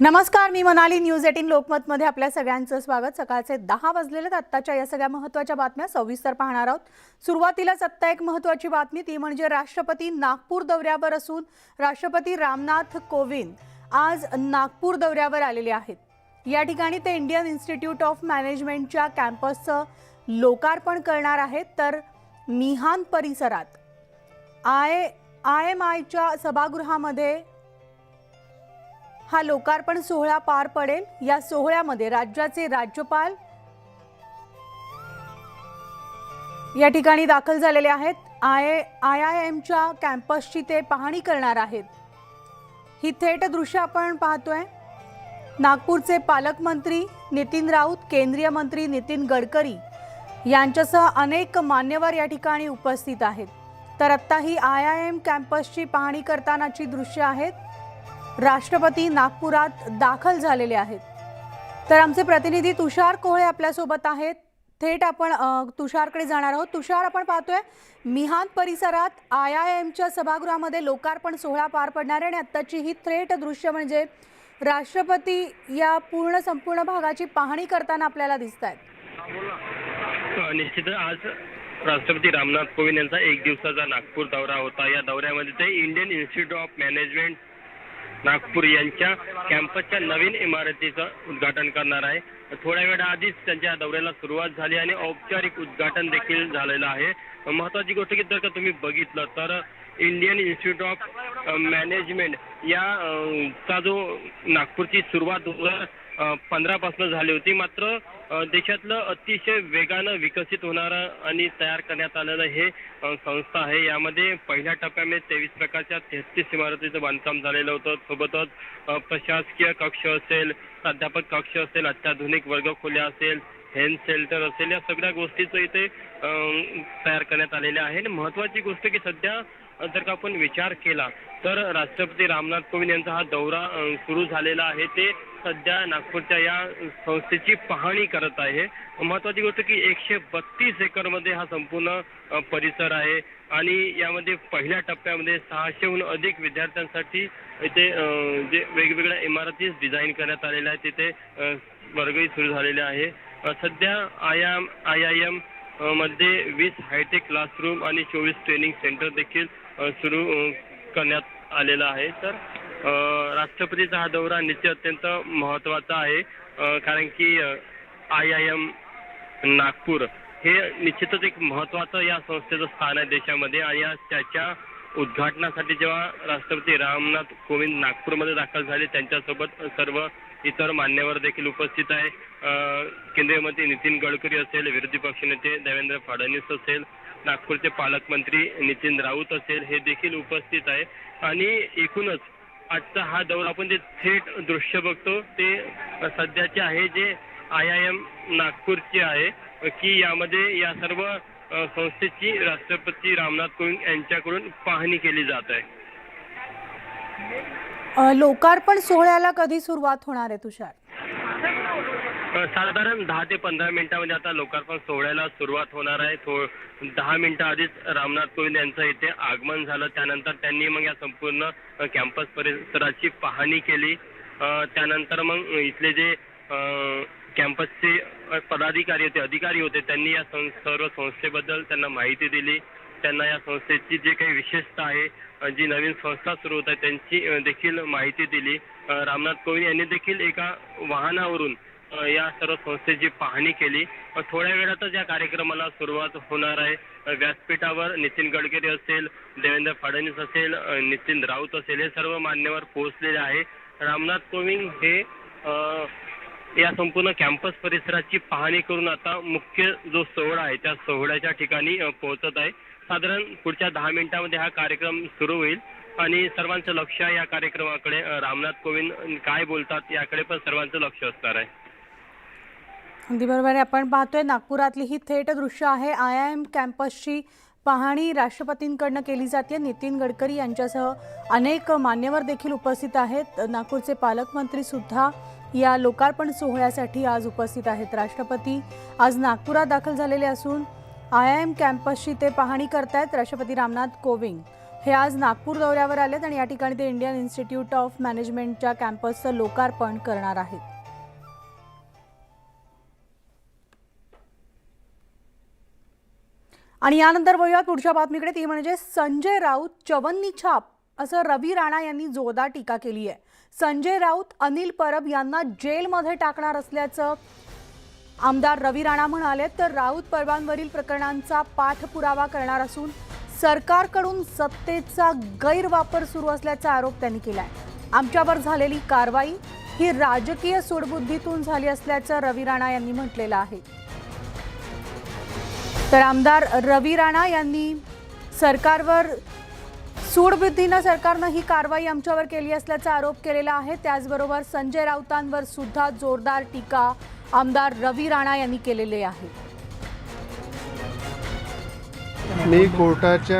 नमस्कार, मी मनाली. न्यूज 18 लोकमतमध्ये आपल्या सगळ्यांचं स्वागत. सकाळचे 10 वाजलेले आहेत. आत्ताच्या या सगळ्या महत्त्वाच्या बातम्या सविस्तर पाहणार आहोत. सुरुवातीलाच आत्ता एक महत्त्वाची बातमी, ती म्हणजे राष्ट्रपती नागपूर दौऱ्यावर असून राष्ट्रपती रामनाथ कोविंद आज नागपूर दौऱ्यावर आलेले आहेत. या ठिकाणी ते इंडियन इन्स्टिट्यूट ऑफ मॅनेजमेंटच्या कॅम्पसचं लोकार्पण करणार आहेत. तर मिहान परिसरात IIMच्या सभागृहामध्ये हा लोकार्पण सोहळा पार पडेल. या सोहळ्यामध्ये राज्याचे राज्यपाल या ठिकाणी दाखल झालेले आहेत. IIMच्या कॅम्पसची ते पाहणी करणार आहेत. ही थेट दृश्य आपण पाहतोय. नागपूरचे पालकमंत्री नितीन राऊत, केंद्रीय मंत्री नितीन गडकरी यांच्यासह अनेक मान्यवर या ठिकाणी उपस्थित आहेत. तर आत्ता ही IIM कॅम्पसची पाहणी करतानाची दृश्य आहेत. राष्ट्रपती नागपुरात दाखल झालेले आहेत. तर आमचे प्रतिनिधी तुषार कोहळे आपल्यासोबत आहेत. थेट आपण तुषारकडे जाणार आहोत. तुषार, आपण पाहतोय मिहान परिसरात IIMच्या सभागृहामध्ये लोकार्पण सोहळा पार पडणार आहे आणि आत्ताची ही थेट दृश्य म्हणजे राष्ट्रपती या संपूर्ण भागाची पाहणी करताना आपल्याला दिसत आहेत. निश्चितच आज राष्ट्रपती रामनाथ कोविंद यांचा एक दिवसाचा नागपूर दौरा होता. या दौऱ्यामध्ये ते Indian institute of management Nagpur यांच्या कॅम्पसच्या नवीन इमारतीचं उद्घाटन करणार आहे. थोड्या वेळाआधीच त्यांच्या दौऱ्याला सुरुवात झाली आणि औपचारिक उद्घाटन देखील झालेलं आहे. महत्त्वाची गोष्ट की जर का तुम्ही बघितलं तर इंडियन इन्स्टिट्यूट ऑफ मॅनेजमेंट या चा जो नागपूरची सुरुवात 2015 पासून झाली होती. मात्र देशातलं अतिशय वेगानं विकसित होणारं आणि तयार करण्यात आलेलं हे संस्था आहे. यामध्ये पहिल्या टप्प्यामध्ये 23 प्रकारच्या 33 इमारतीचं बांधकाम झालेलं होतं. सोबतच प्रशासकीय कक्ष असेल, प्राध्यापक कक्ष असेल, अत्याधुनिक वर्गखोल्या असेल, हेल्थ सेंटर असेल, या सगळ्या गोष्टीचं इथे तयार करण्यात आलेल्या आहे. आणि महत्त्वाची गोष्ट की सध्या जर का आपण विचार केला तर राष्ट्रपती रामनाथ कोविंद यांचा हा दौरा सुरू झालेला आहे. ते सध्या नागपूरच्या या संस्थेची पाहणी करत आहे. महत्त्वाची गोष्ट की 132 एकरमध्ये हा संपूर्ण परिसर आहे आणि यामध्ये पहिल्या टप्प्यामध्ये 600हून अधिक विद्यार्थ्यांसाठी इथे जे वेगवेगळ्या इमारती डिझाईन करण्यात आलेल्या आहेत. तिथे वर्गही सुरू झालेले आहे. सध्या IIM मध्ये 20 हायटेक क्लासरूम आणि 24 ट्रेनिंग सेंटर देखील सुरू करण्यात आलेला आहे. तर राष्ट्रपतीचा हा दौरा निश्चित अत्यंत महत्त्वाचा आहे. कारण की IIM नागपूर हे निश्चितच एक महत्त्वाचं या संस्थेचं स्थान आहे देशामध्ये. आणि त्याच्या उद्घाटनासाठी जेव्हा राष्ट्रपती रामनाथ कोविंद नागपूरमध्ये दाखल झाले, त्यांच्यासोबत सर्व इतर मान्यवर देखील उपस्थित आहे. केंद्रीय मंत्री नितीन गडकरी असेल, विरोधी पक्षनेते देवेंद्र फडणवीस असेल, नागपूरचे पालकमंत्री नितीन राऊत असेल, हे देखील उपस्थित आहे. आणि एकूणच आजचा हा दौरा आपण जे थेट दृश्य बघतो ते सध्याचे आहे जे IIM नागपूरचे आहे की यामध्ये या सर्व संस्थेची राष्ट्रपती रामनाथ कोविंद यांच्याकडून पाहणी केली जात आहे. लोकार्पण सोहळ्याला कधी सुरुवात होणार आहे तुषार? साधारण 10 ते 15 मिनिटांमध्ये आता लोकार्पण सोहळ्याला सुरुवात होणार आहे. 10 मिनिटं आधीच रामनाथ कोविंद यांचं इथे आगमन झालं. त्यानंतर त्यांनी मग या संपूर्ण कॅम्पस परिसराची पाहणी केली. त्यानंतर मग इथले जे कॅम्पसचे पदाधिकारी होते, अधिकारी होते, त्यांनी या सर्व संस्थेबद्दल त्यांना माहिती दिली. त्यांना या संस्थेची जे काही विशेषता आहे, जी नवीन संस्था सुरू होत आहे, त्यांची देखील माहिती दिली. रामनाथ कोविंद यांनी देखील एका वाहनावरून या सर्व संस्थेची पाहणी केली. थोड्या वेळातच या कार्यक्रमाला सुरुवात होणार आहे. व्यासपीठावर नितीन गडकरी असेल, देवेंद्र फडणवीस असेल, नितीन राऊत असेल, हे सर्व मान्यवर पोहोचलेले आहे. रामनाथ कोविंद हे या संपूर्ण कॅम्पस परिसराची पाहणी करून आता मुख्य जो सोहळा आहे त्या सोहळ्याच्या ठिकाणी पोहोचत आहे. साधारण पुढच्या 10 मिनिटांमध्ये हा कार्यक्रम सुरू होईल आणि सर्वांचं लक्ष या कार्यक्रमाकडे, रामनाथ कोविंद काय बोलतात याकडे पण सर्वांचं लक्ष असणार आहे. अगदी बरोबर आहे. आपण पाहतोय नागपुरातली ही थेट दृश्य आहे. IIM कॅम्पसची पाहणी राष्ट्रपतींकडनं केली जाते. नितीन गडकरी यांच्यासह अनेक मान्यवर देखील उपस्थित आहेत. नागपूरचे पालकमंत्री सुद्धा या लोकार्पण सोहळ्यासाठी आज उपस्थित आहेत. राष्ट्रपती आज नागपुरात दाखल झालेले असून IIM कॅम्पसची ते पाहणी करतायत. राष्ट्रपती रामनाथ कोविंद हे आज नागपूर दौऱ्यावर आलेत आणि या ठिकाणी ते इंडियन इन्स्टिट्यूट ऑफ मॅनेजमेंटच्या कॅम्पसचं लोकार्पण करणार आहेत. आणि यानंतर वळूयात पुढच्या बातमीकडे, ती म्हणजे संजय राऊत चवन्नी छाप असं रवी राणा यांनी जोरदार टीका केली आहे. संजय राऊत अनिल परब यांना जेलमध्ये टाकणार असल्याचं आमदार रवी राणा म्हणाले. तर राऊत परबांवरील प्रकरणांचा पाठपुरावा करणार असून सरकारकडून सत्तेचा गैरवापर सुरू असल्याचा आरोप त्यांनी केलाय. आमच्यावर झालेली कारवाई ही राजकीय सूडबुद्धीतून झाली असल्याचं रवी राणा यांनी म्हटलेलं आहे. तर आमदार रवी राणा यांनी सरकारवर सूडबुद्धीनं सरकारनं ही कारवाई आमच्यावर केली असल्याचा आरोप केलेला आहे. त्याचबरोबर संजय राऊतांवर सुद्धा जोरदार टीका आमदार रवी राणा यांनी केलेली आहे. मी कोर्टाचा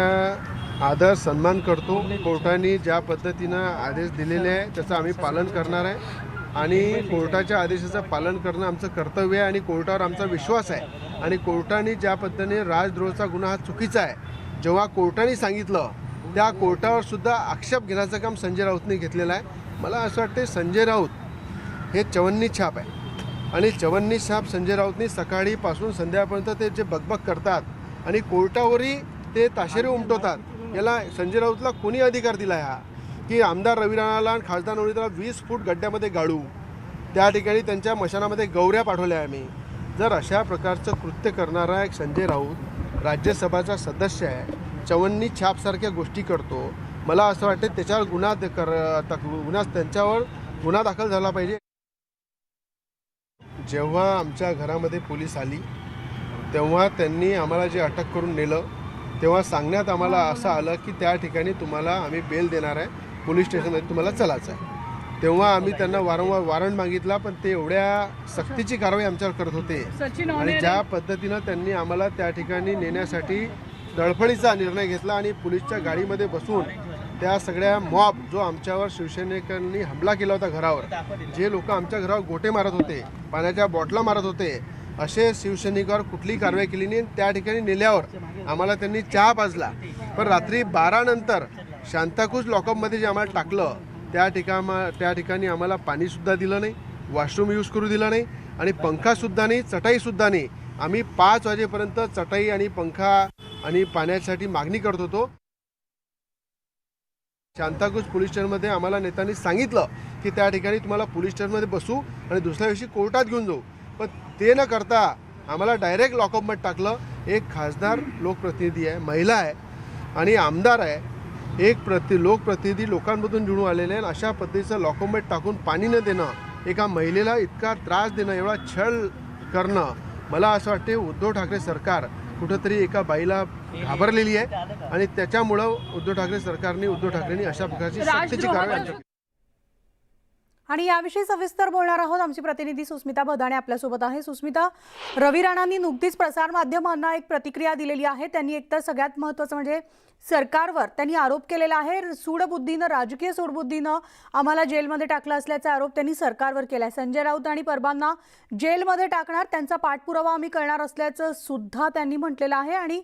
आदर सन्मान करतो. कोर्टाने ज्या पद्धतीनं आदेश दिलेले आहे त्याचं आम्ही पालन करणार आहे आणि कोर्टाच्या आदेशाचं पालन करणं आमचं कर्तव्य आहे आणि कोर्टावर आमचा विश्वास आहे. आणि कोर्टाने ज्या पद्धतीने राजद्रोहाचा गुन्हा हा चुकीचा आहे, जेव्हा कोर्टाने सांगितलं त्या कोर्टावर सुद्धा आक्षेप घेण्याचं काम संजय राऊतने घेतलेलं आहे. मला असं वाटते संजय राऊत हे चवन्नी छाप आहे आणि चवन्नी छाप संजय राऊतने सकाळीपासून संध्याकाळपर्यंत ते जे बकबक करतात आणि कोर्टावरही ते ताशेरे उमटवतात. याला संजय राऊतला कोणी अधिकार दिला हा की आमदार रवी राणाला आणि खासदार नवनीतला 20 फूट गड्ड्यामध्ये गाडू, त्या ठिकाणी त्यांच्या मशानामध्ये गौऱ्या पाठवल्या आम्ही. जर अशा प्रकारचं कृत्य करणारा एक संजय राऊत राज्यसभाचा सदस्य आहे, चवन्नी छापसारख्या गोष्टी करतो, मला असं वाटतं त्याच्यावर त्यांच्यावर गुन्हा दाखल झाला पाहिजे. जेव्हा आमच्या घरामध्ये पोलीस आली तेव्हा त्यांनी आम्हाला जे अटक करून नेलं तेव्हा सांगण्यात आम्हाला असं आलं की त्या ठिकाणी तुम्हाला आम्ही बेल देणार आहे, पोलीस स्टेशनमध्ये तुम्हाला चलायचं आहे. तेव्हा आम्ही त्यांना वारंवार वॉरंट मागितला पण ते एवढ्या सक्तीची कारवाई आमच्यावर करत होते आणि ज्या पद्धतीनं त्यांनी आम्हाला त्या ठिकाणी नेण्यासाठी धडपडीचा निर्णय घेतला आणि पोलीसच्या गाडीमध्ये बसून त्या सगळ्या मॉब जो आमच्यावर शिवसैनिकांनी हमला केला होता घरावर, जे लोक आमच्या घरावर गोटे मारत होते, पाण्याच्या बॉटला मारत होते, असे शिवसैनिकावर कुठलीही कारवाई केली नाही. त्या ठिकाणी नेल्यावर आम्हाला त्यांनी चहा पाजला. पण रात्री 12 नंतर शांताकुज लॉकअपमध्ये जे आम्हाला टाकलं त्या ठिकाणी आम्हाला पाणीसुद्धा दिलं नाही, वॉशरूम यूज करू दिलं नाही आणि पंखासुद्धा नाही, चटाईसुद्धा नाही. आम्ही 5 वाजेपर्यंत चटाई आणि पंखा आणि पाण्यासाठी मागणी करत होतो. शांताकुज पोलीस स्टेशनमध्ये आम्हाला नेत्यांनी सांगितलं की त्या ठिकाणी तुम्हाला पोलीस स्टेशनमध्ये बसू आणि दुसऱ्या दिवशी कोर्टात घेऊन जाऊ, पण ते न करता आम्हाला डायरेक्ट लॉकअपमध्ये टाकलं. एक खासदार लोकप्रतिनिधी आहे, महिला आहे आणि आमदार आहे, एक लोकप्रतिनिधी लोकांमधून जुळून आलेले आहे. अशा पद्धतीचं लॉकअपमध्ये टाकून पाणी न देणं, एका महिलेला इतका त्रास देणं, एवढा छळ करणं, मला असं वाटते उद्धव ठाकरे सरकार कुठंतरी एका बाईला घाबरलेली आहे आणि त्याच्यामुळं उद्धव ठाकरेंनी अशा प्रकारची सक्तीची कारवाई केली. आणि याविषयी सविस्तर बोलणार आहोत. आमची प्रतिनिधी सुस्मिता भदाणे आपल्यासोबत आहे. सुस्मिता, रवी राणांनी नुकतीच प्रसारमाध्यमांना एक प्रतिक्रिया दिलेली आहे. त्यांनी एकतर सगळ्यात महत्त्वाचं म्हणजे सरकारवर त्यांनी आरोप केलेला आहे, सूडबुद्धीनं, राजकीय सूडबुद्धीनं आम्हाला जेलमध्ये टाकलं असल्याचा आरोप त्यांनी सरकारवर केला आहे. संजय राऊत आणि परबांना जेलमध्ये टाकणार, त्यांचा पाठपुरावा आम्ही करणार असल्याचं सुद्धा त्यांनी म्हटलेलं आहे. आणि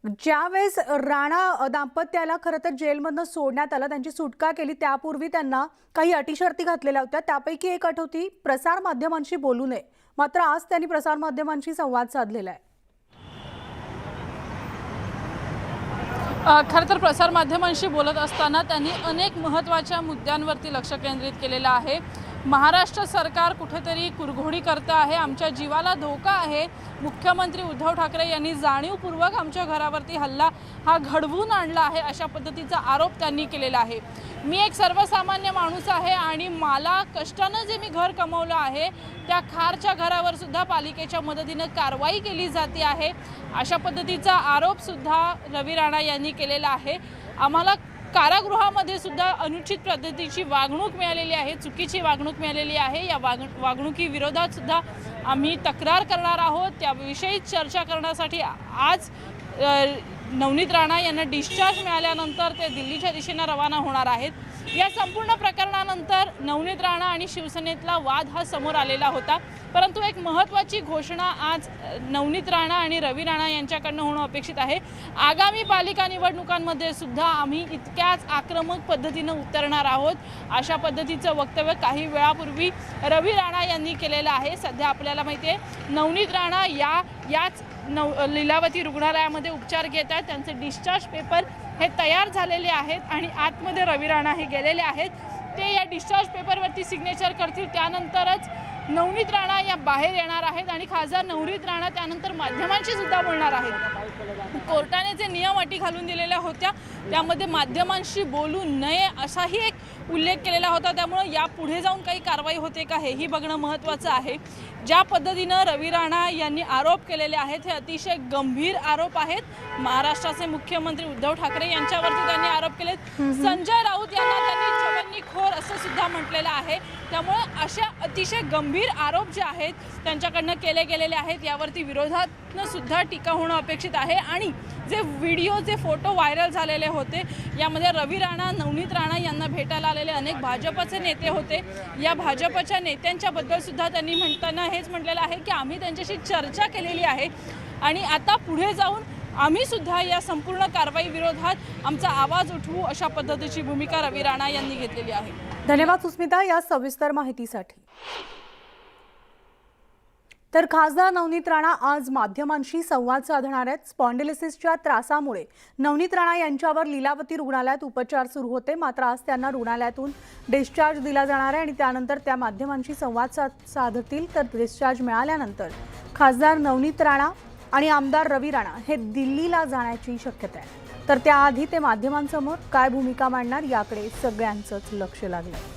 ज्यावेळेस राणा दाम्पत्याला खरं तर जेलमधनं सोडण्यात आलं, त्यांची सुटका केली, त्यापूर्वी त्यांना काही अटीशर्ती घातलेल्या होत्या. त्यापैकी एक अट होती प्रसारमाध्यमांशी बोलू नये. मात्र आज त्यांनी प्रसारमाध्यमांशी संवाद साधलेला आहे. खरं तर प्रसारमाध्यमांशी बोलत असताना त्यांनी अनेक महत्त्वाच्या मुद्द्यांवरती लक्ष केंद्रित केलेलं आहे. महाराष्ट्र सरकार कुठेतरी कुरघोडी करतं आहे, आमच्या जीवाला धोका आहे. मुख्यमंत्री उद्धव ठाकरे यांनी जाणीवपूर्वक आमच्या घरावरती हल्ला हा घडवून आणला आहे, अशा पद्धतीचा आरोप त्यांनी केलेला आहे. मी एक सर्वसामान्य माणूस आहे आणि मला कष्टानं जे मी घर कमवलं आहे त्या खारच्या घरावर सुद्धा पालिकेच्या मदतीनं कारवाई केली जाते आहे, अशा पद्धतीचा आरोपसुद्धा रवी राणा यांनी केलेला आहे. आम्हाला कारागृहामध्ये सुद्धा अनुचित पद्धतीची वागणूक मिळालेली आहे, चुकीची वागणूक मिळालेली आहे. या वागणुकीविरोधात सुद्धा आम्ही तक्रार करणार आहोत. त्याविषयी चर्चा करण्यासाठी आज नवनीत राणा यांना डिस्चार्ज मिळाल्यानंतर ते दिल्लीच्या दिशेने रवाना होणार आहेत। या संपूर्ण प्रकरणानंतर नवनीत राणा आणि शिवसेनेतला वाद हा समोर आलेला होता, परंतु एक महत्त्वाची घोषणा आज नवनीत राणा आणि रवी राणा यांच्याकडनं होणं अपेक्षित आहे। आगामी पालिका निवडणुकांमध्ये सुद्धा आम्ही इतक्याच आक्रमक पद्धतीनं उतरणार आहोत, अशा पद्धतीचं वक्तव्य काही वेळापूर्वी रवी राणा यांनी केलेलं आहे। सध्या आपल्याला माहिती आहे नवनीत राणा याच लीलावती रुग्णालयामध्ये उपचार घेत आहेत। त्यांचे डिस्चार्ज पेपर हे तयार झालेले आहेत आणि आतमध्ये रवी राणा हे गेलेले आहेत। ते या डिस्चार्ज पेपरवरती सिग्नेचर करतील, त्यानंतरच नवनीत राणा या बाहेर येणार आहेत आणि खासदार नवनीत राणा त्यानंतर माध्यमांशी सुद्धा बोलणार आहेत। कोर्टाने जे नियम अटी घालून दिलेल्या होत्या त्यामध्ये माध्यमांशी बोलू नये असाही एक उल्लेख केलेला होता, त्यामुळे या पुढे जाऊन काही कारवाई होते का हेही बघणं महत्त्वाचं आहे। ज्या पद्धतीनं रवी राणा यांनी आरोप केलेले आहेत हे अतिशय गंभीर आरोप आहेत। महाराष्ट्राचे मुख्यमंत्री उद्धव ठाकरे यांच्यावरती त्यांनी आरोप केलेत, संजय राऊत यांना त्यांनी चवन्नीखोर असं सुद्धा म्हटलेलं आहे। त्यामुळे अशा अतिशय गंभीर आरोप जे आहेत त्यांच्याकडनं केले गेलेले आहेत, यावरती विरोधातनं सुद्धा टीका होणं अपेक्षित आहे। आणि जे व्हिडिओ जे फोटो व्हायरल झालेले होते यामध्ये रवी राणा नवनीत राणा यांना भेटायला आलेले अनेक भाजपचे नेते होते। या भाजपच्या नेत्यांच्याबद्दल सुद्धा त्यांनी म्हणताना हेच म्हटलेलं आहे की आम्ही त्यांच्याशी चर्चा केलेली आहे आणि आता पुढे जाऊन आम्ही सुद्धा या संपूर्ण कारवाई विरोधात आमचा आवाज उठवू, अशा पद्धतीची भूमिका रवी राणा यांनी घेतलेली आहे। धन्यवाद सुस्मिता या सविस्तर माहितीसाठी। तर खासदार नवनीत राणा आज माध्यमांशी संवाद साधणार आहेत। स्पॉन्डिलिसिसच्या त्रासामुळे नवनीत राणा यांच्यावर लीलावती रुग्णालयात उपचार सुरू होते, मात्र आज त्यांना रुग्णालयातून डिस्चार्ज दिला जाणार आहे आणि त्यानंतर त्या माध्यमांशी संवाद साधतील। तर डिस्चार्ज मिळाल्यानंतर खासदार नवनीत राणा आणि आमदार रवी राणा हे दिल्लीला जाण्याची शक्यता आहे। तर त्याआधी ते माध्यमांसमोर काय भूमिका मांडणार याकडे सगळ्यांचंच लक्ष लागलंय।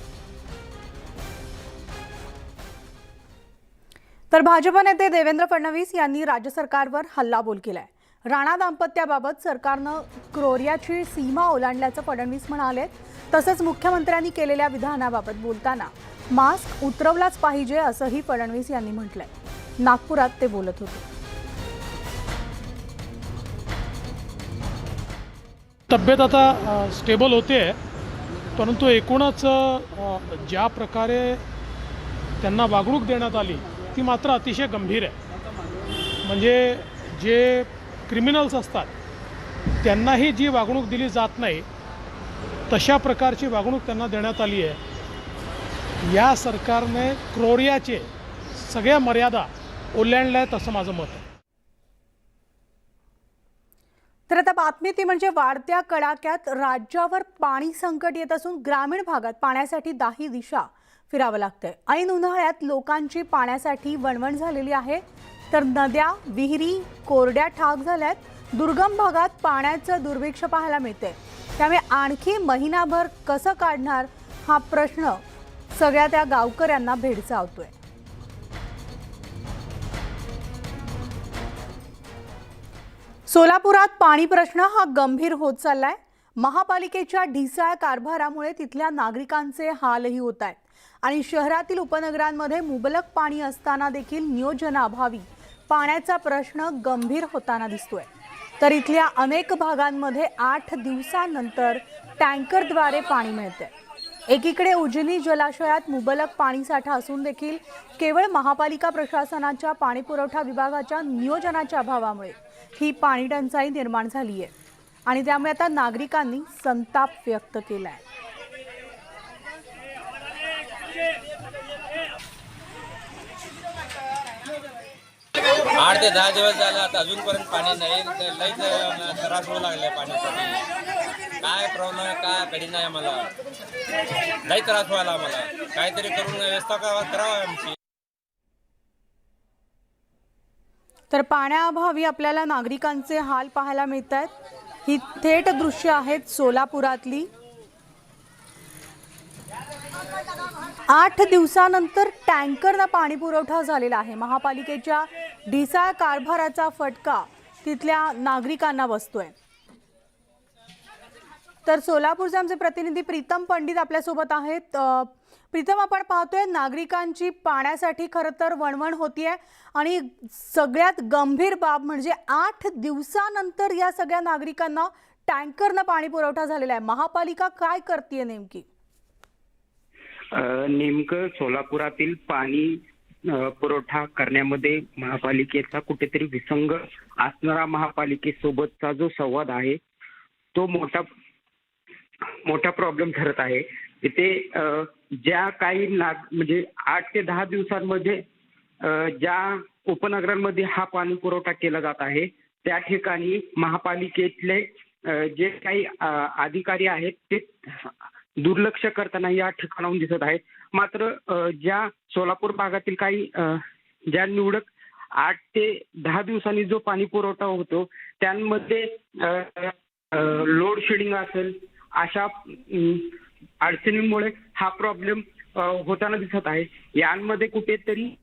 तर भाजप नेते देवेंद्र फडणवीस यांनी राज्य सरकारवर हल्लाबोल केलाय। राणा दाम्पत्याबाबत सरकारनं क्रौर्याची सीमा ओलांडल्याचं फडणवीस म्हणाले। तसंच मुख्यमंत्र्यांनी केलेल्या विधानाबाबत बोलताना मास्क उतरवलाच पाहिजे असंही फडणवीस यांनी म्हटलंय। नागपुरात ते बोलत होते। तब्येत आता स्टेबल होते, परंतु एकूणच ज्या प्रकारे त्यांना वागणूक देण्यात आली ती मात्र अतिशय गंभीर आहे। म्हणजे जे क्रिमिनल्स असतात त्यांनाही जी वागणूक दिली जात नाही तशा प्रकारची वागणूक त्यांना देण्यात आली आहे। या सरकारने क्रौर्याचे सगळ्या मर्यादा ओलांडल्या आहेत असं माझं मत आहे। तर आता बातमी ती म्हणजे वाढत्या कडाक्यात राज्यावर पाणी संकट येत असून ग्रामीण भागात पाण्यासाठी दाही दिशा फिरावं लागतंय। ऐन उन्हाळ्यात लोकांची पाण्यासाठी वणवण झालेली आहे, तर नद्या विहिरी कोरड्या ठाक झाल्यात। दुर्गम भागात पाण्याचं दुर्भिक्ष पाहायला मिळते, त्यामुळे आणखी महिनाभर कसं काढणार हा प्रश्न सगळ्या त्या गावकऱ्यांना भेडसावतोय। सोलापुरात पाणी प्रश्न हा गंभीर होत चाललाय। महापालिकेच्या ढिसाळ कारभारामुळे तिथल्या नागरिकांचे हालही होत आहेत आणि शहरातील उपनगरांमध्ये मुबलक पाणी असताना देखील नियोजनाअभावी पाण्याचा प्रश्न गंभीर होताना दिसतोय। तर इथल्या अनेक भागांमध्ये 8 दिवसांनंतर टँकरद्वारे पाणी मिळते। एकीकडे उजनी जलाशयात मुबलक पाणीसाठा असून देखील केवळ महापालिका प्रशासनाच्या पाणीपुरवठा विभागाच्या नियोजनाच्या अभावामुळे ही पाणी टंचाई निर्माण झाली आहे आणि त्यामुळे आता नागरिकांनी संताप व्यक्त केलाय। 8 ते 10 दिवस झाले आता अजूनपर्यंत पाणी नाही। लईच त्रास होऊ लागले पाण्यासाठी। काय प्रॉब्लेम आहे काय कधी नाही, आम्हाला लई त्रास व्हायला। आम्हाला काहीतरी करून व्यवस्था करावी आमची। तर पाण्याअभावी आपल्याला नागरिकांचे हाल पाहायला मिळत आहेत। ही थेट दृश्य आहेत सोलापुरातली। 8 दिवसानंतर टँकरनं पाणी पुरवठा झालेला आहे। महापालिकेच्या ढिसाळ कारभाराचा फटका तिथल्या नागरिकांना बसतोय। तर सोलापूरचे आमचे प्रतिनिधी प्रीतम पंडित आपल्यासोबत आहेत। प्रीतम, आपण पाहतोय नागरिकांची पाण्यासाठी खरं तर वणवण होतीये आणि सगळ्यात गंभीर बाब म्हणजे 8 दिवसानंतर या सगळ्या नागरिकांना टँकरनं पाणी पुरवठा झालेला आहे. महापालिका काय करते नेमकी? नेमकं सोलापुरातील पाणी पुरवठा करण्यामध्ये महापालिकेचा कुठेतरी विसंग असणारा महापालिकेसोबतचा जो संवाद आहे तो मोठा प्रॉब्लेम ठरत आहे. इथे ज्या काही म्हणजे 8 ते 10 दिवसांमध्ये ज्या उपनगरांमध्ये हा पाणी पुरवठा केला जात आहे त्या ठिकाणी महापालिकेतले जे काही अधिकारी आहेत ते दुर्लक्ष करताना या ठिकाणाहून दिसत आहेत. मात्र ज्या सोलापूर भागातील काही ज्या निवडक 8 ते 10 दिवसांनी जो पाणी पुरवठा होतो त्यांमध्ये लोड शेडिंग असेल अशा अडचणींमुळे हा प्रॉब्लेम होताना दिसत आहे. यांमध्ये कुठेतरी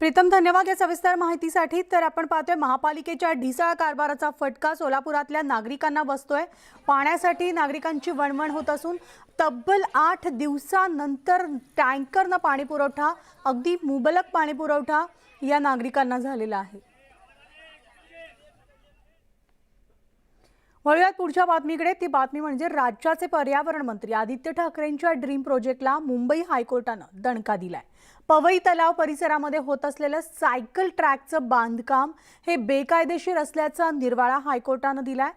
प्रीतम, धन्यवाद या सविस्तर माहितीसाठी. तर आपण पाहतोय महापालिकेच्या ढिसाळ कारभाराचा फटका सोलापुरातल्या नागरिकांना बसतोय. पाण्यासाठी नागरिकांची वणवण होत असून तब्बल 8 दिवसानंतर टँकरनं पाणी पुरवठा, अगदी मुबलक पाणी पुरवठा या नागरिकांना झालेला आहे. वळूयात पुढच्या बातमीकडे. ती बातमी म्हणजे राज्याचे पर्यावरण मंत्री आदित्य ठाकरेंच्या ड्रीम प्रोजेक्टला मुंबई हायकोर्टानं दणका दिलाय. पवई तलाव परिसरामध्ये होत असलेलं सायकल ट्रॅकचं बांधकाम हे बेकायदेशीर असल्याचा निर्वाळा हायकोर्टानं दिलाय.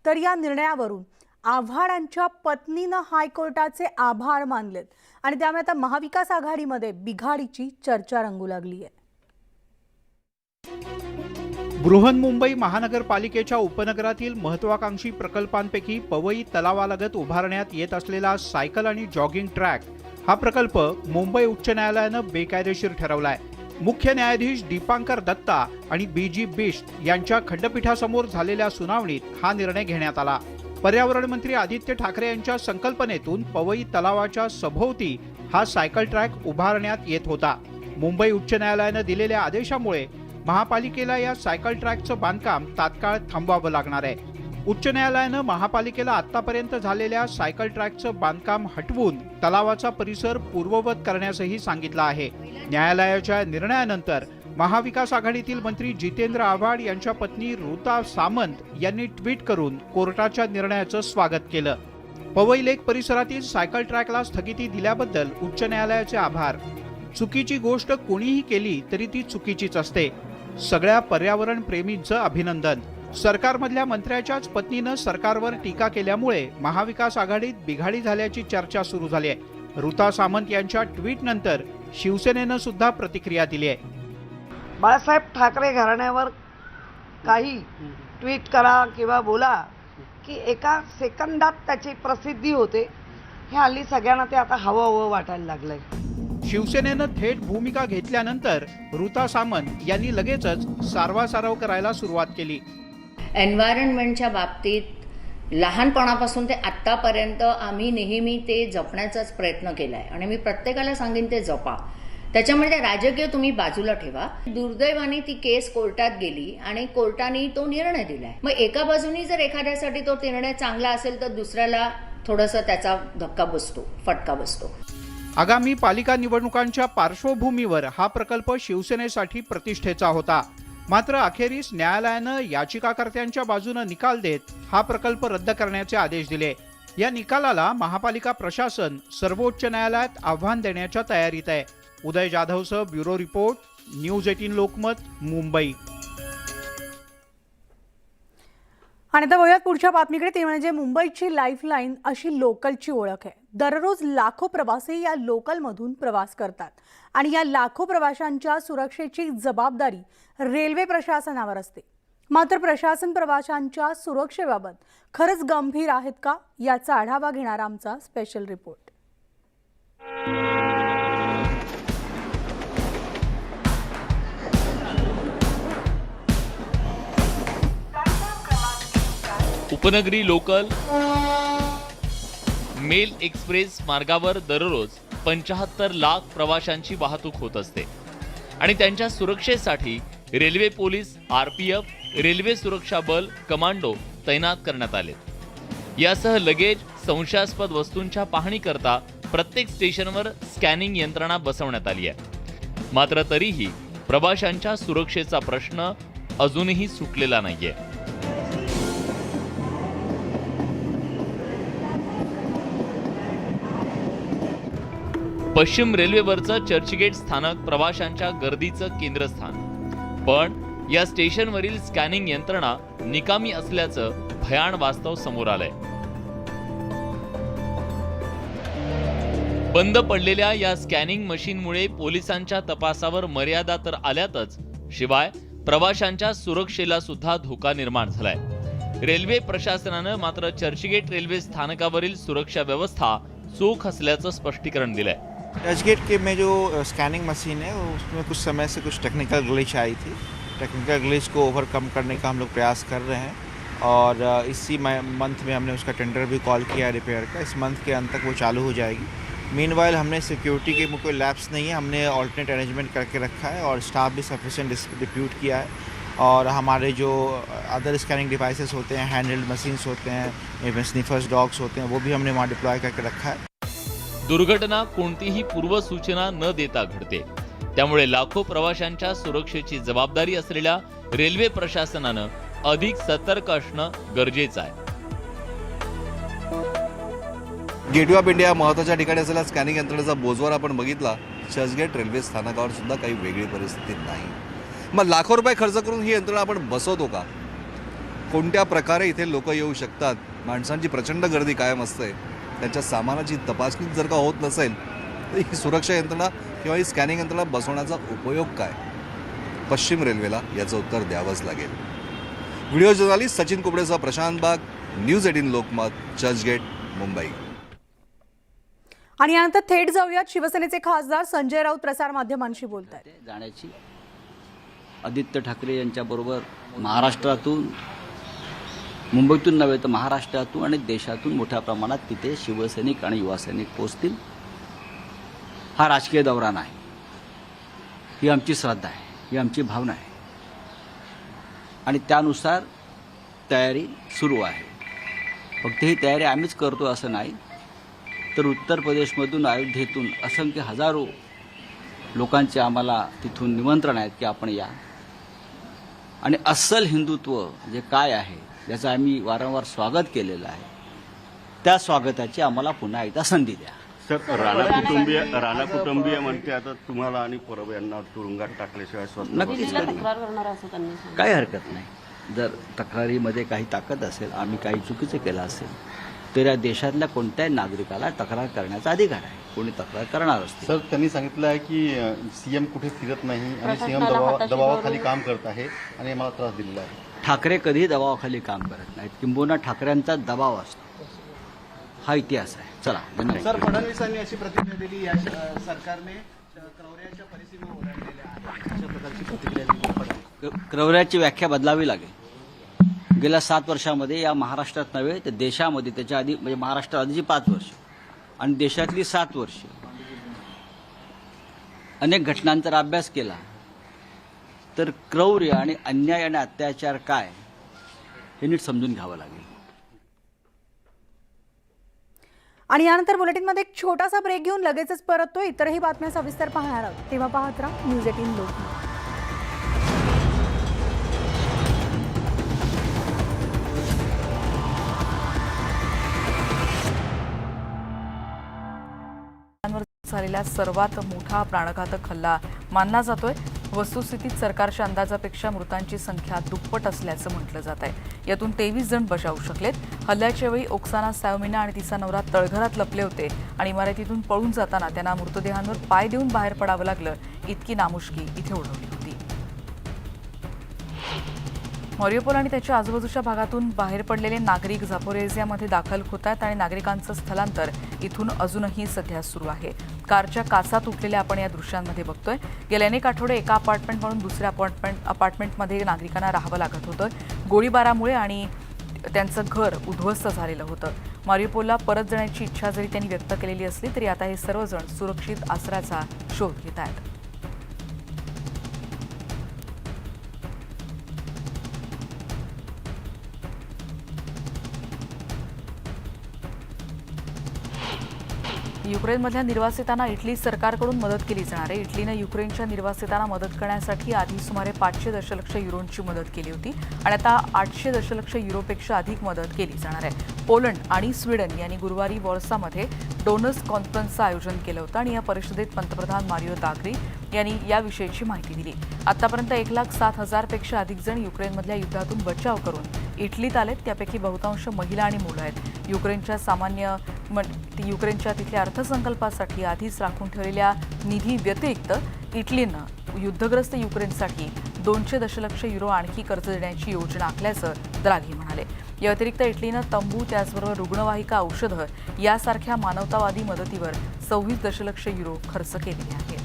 तर या निर्णयावरून आव्हाडांच्या पत्नीनं हायकोर्टाचे आभार मानलेत आणि त्यामुळे आता महाविकास आघाडीमध्ये बिघाडीची चर्चा रंगू लागली आहे. बृहन्मुंबई महानगरपालिकेच्या उपनगरातील महत्वाकांक्षी प्रकल्पांपैकी पवई तलावालगत उभारण्यात येत असलेला सायकल आणि जॉगिंग ट्रॅक हा प्रकल्प मुंबई उच्च न्यायालयानं बेकायदेशीर ठरवलाय. मुख्य न्यायाधीश दीपांकर दत्ता आणि BG बिष्ट यांच्या खंडपीठासमोर झालेल्या सुनावणीत हा निर्णय घेण्यात आला. पर्यावरण मंत्री आदित्य ठाकरे यांच्या संकल्पनेतून पवई तलावाच्या सभोवती हा सायकल ट्रॅक उभारण्यात येत होता. मुंबई उच्च न्यायालयानं दिलेल्या आदेशामुळे महापालिकेला या सायकल ट्रॅकचं बांधकाम तात्काळ थांबवावं लागणार आहे. उच्च न्यायालयानं महापालिकेला आतापर्यंत झालेल्या सायकल ट्रॅकचं बांधकाम हटवून तलावाचा परिसर पूर्ववत करण्यासही सांगितलं आहे. न्यायालयाच्या निर्णयानंतर महाविकास आघाडीतील मंत्री जितेंद्र आव्हाड यांच्या पत्नी ऋता सामंत यांनी ट्विट करून कोर्टाच्या निर्णयाचं स्वागत केलं. पवई लेक परिसरातील सायकल ट्रॅकला स्थगिती दिल्याबद्दल उच्च न्यायालयाचे आभार. चुकीची गोष्ट कोणीही केली तरी ती चुकीचीच असते. सगळ्या पर्यावरण प्रेमींचं अभिनंदन. सरकारमधल्या मंत्र्याच्याच पत्नीनं सरकारवर टीका केल्यामुळे महाविकास आघाडीत बिघाडी झाल्याची चर्चा सुरू झाली आहे. ऋता सामंत यांच्या ट्विट नंतर शिवसेनेनं सुद्धा प्रतिक्रिया दिली आहे. बाळासाहेब ठाकरे घराण्यावर काही ट्विट करा किंवा बोला की एका सेकंदात त्याची प्रसिद्धी होते. हे हल्ली सगळ्यांना ते आता हवं वाटायला लागलंय. शिवसेनेनं थेट भूमिका घेतल्यानंतर ऋता सामंत यांनी लगेचच सारवासारव करायला सुरुवात केली. एन्व्हायरमेंटच्या बाबतीत लहानपणापासून ते आत्तापर्यंत आम्ही नेहमी ते जपण्याचाच प्रयत्न केला आहे आणि मी प्रत्येकाला सांगेन ते जपा. त्याच्यामुळे राजकीय तुम्ही बाजूला ठेवा. दुर्दैवाने ती केस कोर्टात गेली आणि कोर्टाने तो निर्णय दिलाय. मग एका बाजूनी जर एखाद्यासाठी तो निर्णय चांगला असेल तर दुसऱ्याला थोडासा त्याचा धक्का बसतो, फटका बसतो. आगामी पालिका निवडणुकांच्या पार्श्वभूमीवर हा प्रकल्प शिवसेनेसाठी प्रतिष्ठेचा होता. मात्र अखेरीस न्यायालयानं याचिकाकर्त्यांच्या बाजूने निकाल देत हा प्रकल्प रद्द करण्याचे आदेश दिले. या निकालाला महापालिका प्रशासन सर्वोच्च न्यायालयात आव्हान देण्याच्या तयारीत आहे. उदय जाधवसह bureau report, news 18 Lokmat, Mumbai. आणि आता वळूयात पुढच्या बातमीकडे. ती म्हणजे मुंबईची लाईफलाईन अशी लोकलची ओळख आहे. दररोज लाखो प्रवासी या लोकलमधून प्रवास करतात आणि या लाखो प्रवाशांच्या सुरक्षेची जबाबदारी रेल्वे प्रशासनावर असते. मात्र प्रशासन प्रवाशांच्या सुरक्षेबाबत खरंच गंभीर आहेत का, याचा आढावा घेणारा आमचा स्पेशल रिपोर्ट. उपनगरी लोकल, मेल एक्सप्रेस मार्गावर दररोज 75 लाख प्रवाशांची वाहतूक होत असते आणि त्यांच्या सुरक्षेसाठी रेल्वे पोलीस, RPF, रेल्वे सुरक्षा बल, कमांडो तैनात करण्यात आले. यासह लगेज, संशयास्पद वस्तूंच्या पाहणी करता प्रत्येक स्टेशनवर स्कॅनिंग यंत्रणा बसवण्यात आली आहे. मात्र तरीही प्रवाशांच्या सुरक्षेचा प्रश्न अजूनही सुटलेला नाहीये. पश्चिम रेल्वेवरचं चर्चगेट स्थानक प्रवाशांच्या गर्दीचं केंद्रस्थान, पण या स्टेशनवरील स्कॅनिंग यंत्रणा निकामी असल्याचं भयाण वास्तव समोर आलंय. बंद पडलेल्या या स्कॅनिंग मशीनमुळे पोलिसांच्या तपासावर मर्यादा तर आल्यातच, शिवाय प्रवाशांच्या सुरक्षेला सुद्धा धोका निर्माण झालाय. रेल्वे प्रशासनानं मात्र चर्चगेट रेल्वे स्थानकावरील सुरक्षा व्यवस्था चोख असल्याचं स्पष्टीकरण दिलंय. चर्चगेट के में जो स्कैनिंग मशीन है उसमें कुछ समय से कुछ टेक्निकल ग्लिच आई थी. टेक्निकल ग्लिच को ओवरकम करने का हम लोग प्रयास कर रहे हैं और इसी मंथ में हमने उसका टेंडर भी कॉल किया है रिपेयर का. इस मंथ के अंत तक वो चालू हो जाएगी. मीनवाइल हमने सिक्योरिटी के कोई लैप्स नहीं है, हमने ऑल्टरनेट अरेंजमेंट करके रखा है और स्टाफ भी सफिशिएंट डिप्यूट किया है. और हमारे जो अदर स्कैनिंग डिवाइसेस होते हैं, हैंडहेल्ड मशीन्स होते हैं, इवन स्निफर्स डॉग्स होते हैं, वो भी हमने वहाँ डिप्लॉय करके रखा है. दुर्घटना कोणतीही पूर्वसूचना न देता घडते, त्यामुळे लाखो प्रवाशांच्या सुरक्षेची जबाबदारी असलेल्या रेल्वे प्रशासनानं अधिक सतर्क असणं गरजेचं आहे. गेटवे ऑफ इंडिया महत्त्वाच्या ठिकाणी असलेला स्कॅनिंग यंत्रणेचा बोजवर आपण बघितला. चर्चगेट रेल्वे स्थानकावर सुद्धा काही वेगळी परिस्थिती नाही. मग लाखो रुपये खर्च करून ही यंत्रणा आपण बसवतो का? कोणत्या प्रकारे इथे लोक येऊ शकतात? माणसांची प्रचंड गर्दी कायम असते. त्यांच्या सामानाची तपासणी जर का होत नसेल तर ही सुरक्षा यंत्रणा किंवा ही स्कॅनिंग यंत्रणा बसवण्याचा उपयोग काय? पश्चिम रेल्वेला याचं उत्तर द्यावंच लागेल. व्हिडिओ जर्नलिस्ट सचिन कुबडेसह प्रशांत बाग, न्यूज 18 लोकमत, चर्चगेट, मुंबई. आणि यानंतर थेट जाऊयात शिवसेनेचे खासदार संजय राऊत प्रसार माध्यमांशी बोलतात. जाण्याची आदित्य ठाकरे यांच्याबरोबर महाराष्ट्रातून, मुंबईतून नव्हे तर महाराष्ट्रातून आणि देशातून मोठ्या प्रमाणात तिथे शिवसैनिक आणि युवासैनिक पोहोचतील. हा राजकीय दौरा नाही, ही आमची श्रद्धा आहे, ही आमची भावना आहे आणि त्यानुसार तयारी सुरू आहे. फक्त ही तयारी आम्हीच करतो असं नाही, तर उत्तर प्रदेशमधून, अयोध्येतून असंख्य हजारो लोकांचे आम्हाला तिथून निमंत्रण आहेत की आपण या आणि अस्सल हिंदुत्व जे काय आहे ज्याचं आम्ही वारंवार स्वागत केलेलं आहे, त्या स्वागताची आम्हाला पुन्हा एकदा संधी द्या. सर, राणा कुटुंबीय म्हणते आता तुम्हाला आणि परब यांना तुरुंगात टाकल्याशिवाय नक्कीच काही हरकत नाही. जर तक्रारीमध्ये काही ताकद असेल, आम्ही काही चुकीचं केलं असेल, तर या देशातल्या कोणत्याही नागरिकाला तक्रार करण्याचा अधिकार आहे. कोणी तक्रार करणार असते. सर, त्यांनी सांगितलं आहे की सीएम कुठे फिरत नाही आणि सीएम दबावाखाली काम करत आहे आणि मला त्रास दिलेला आहे. ठाकरे कधीही दबावाखाली काम करत नाहीत, किंबहुना ठाकरेंचा दबाव असतो. हा इतिहास आहे. चला, धन्यवाद. सर, फडणवीसांनी अशी प्रतिक्रिया दिली, या सरकारने क्रौर्याच्या परिस्थितीवर ओढावलेल्या आहेत. अशा प्रकारची प्रतिक्रिया दिली. क्रौर्याची व्याख्या बदलावी लागेल. गेल्या 7 वर्षामध्ये या महाराष्ट्रात नव्हे तर देशामध्ये, त्याच्या आधी म्हणजे महाराष्ट्रात आधीची 5 वर्ष आणि देशातली 7 वर्ष अनेक घटनांचा अभ्यास केला तर क्रौर्य आणि अन्याय आणि अत्याचार काय हे नीट समजून घ्यावं लागेल. आणि यानंतर बुलेटिनमध्ये एक छोटासा ब्रेक घेऊन लगेचच परततो. इतरही बातम्या सविस्तर पाहणार आहोत, तेव्हा पाहत राहा न्यूज 18 लोकमत. झालेला सर्वात मोठा प्राणघातक हल्ला मानला जातोय. वस्तुस्थितीत सरकारच्या अंदाजापेक्षा मृतांची संख्या दुप्पट असल्याचं म्हटलं जात आहे. यातून 23 जण बचावू शकलेत. हल्ल्याच्या वेळी ओक्साना सॅवमिना आणि तिचा नवरा तळघरात लपले होते आणि इमारतीतून पळून जाताना त्यांना मृतदेहांवर पाय देऊन बाहेर पडावं लागलं. इतकी नामुष्की इथे ओढवली होती. मरियोपोल आणि त्याच्या आजूबाजूच्या भागातून बाहेर पडलेले नागरिक झापोरेझियामध्ये दाखल होत आहेत आणि नागरिकांचं स्थलांतर इथून अजूनही सध्या सुरू आहे. कारच्या काचा तुटलेल्या आपण या दृश्यांमध्ये बघतोय. गेल्या अनेक आठवडे एका अपार्टमेंटमधून दुसऱ्या अपार्टमेंटमध्ये नागरिकांना राहावं लागत होतं. गोळीबारामुळे आणि त्यांचं घर उद्ध्वस्त झालेलं होतं. मरियोपोलला परत जाण्याची इच्छा जरी त्यांनी व्यक्त केलेली असली तरी आता हे सर्वजण सुरक्षित आसऱ्याचा शोध घेत आहेत. युक्रेनमधल्या निर्वासितांना इटली सरकारकडून मदत केली जाणार आहे. इटलीनं युक्रेनच्या निर्वासितांना मदत करण्यासाठी आधी सुमारे 500 दशलक्ष युरोंची मदत केली होती आणि आता 800 दशलक्ष युरोपेक्षा अधिक मदत केली जाणार आहे. पोलंड आणि स्वीडन यांनी गुरुवारी वॉर्सामध्ये डोनर्स कॉन्फरन्सचं आयोजन केलं होतं आणि या परिषदेत पंतप्रधान मारिओ द्राघी यांनी याविषयीची माहिती दिली. आतापर्यंत 1,07,000 पेक्षा अधिक जण युक्रेनमधल्या युद्धातून बचाव करून इटलीत आलेत. त्यापैकी बहुतांश महिला आणि मुलं आहेत. युक्रेनच्या तिथल्या अर्थसंकल्पासाठी आधीच राखून ठेवलेल्या निधी व्यतिरिक्त इटलीनं युद्धग्रस्त युक्रेनसाठी 200 दशलक्ष युरो आणखी कर्ज देण्याची योजना आखल्याचं द्राघी म्हणाले. या व्यतिरिक्त इटलीनं तंबू, त्याचबरोबर रुग्णवाहिका, औषधं यासारख्या मानवतावादी मदतीवर 26 दशलक्ष युरो खर्च केलेले आहेत.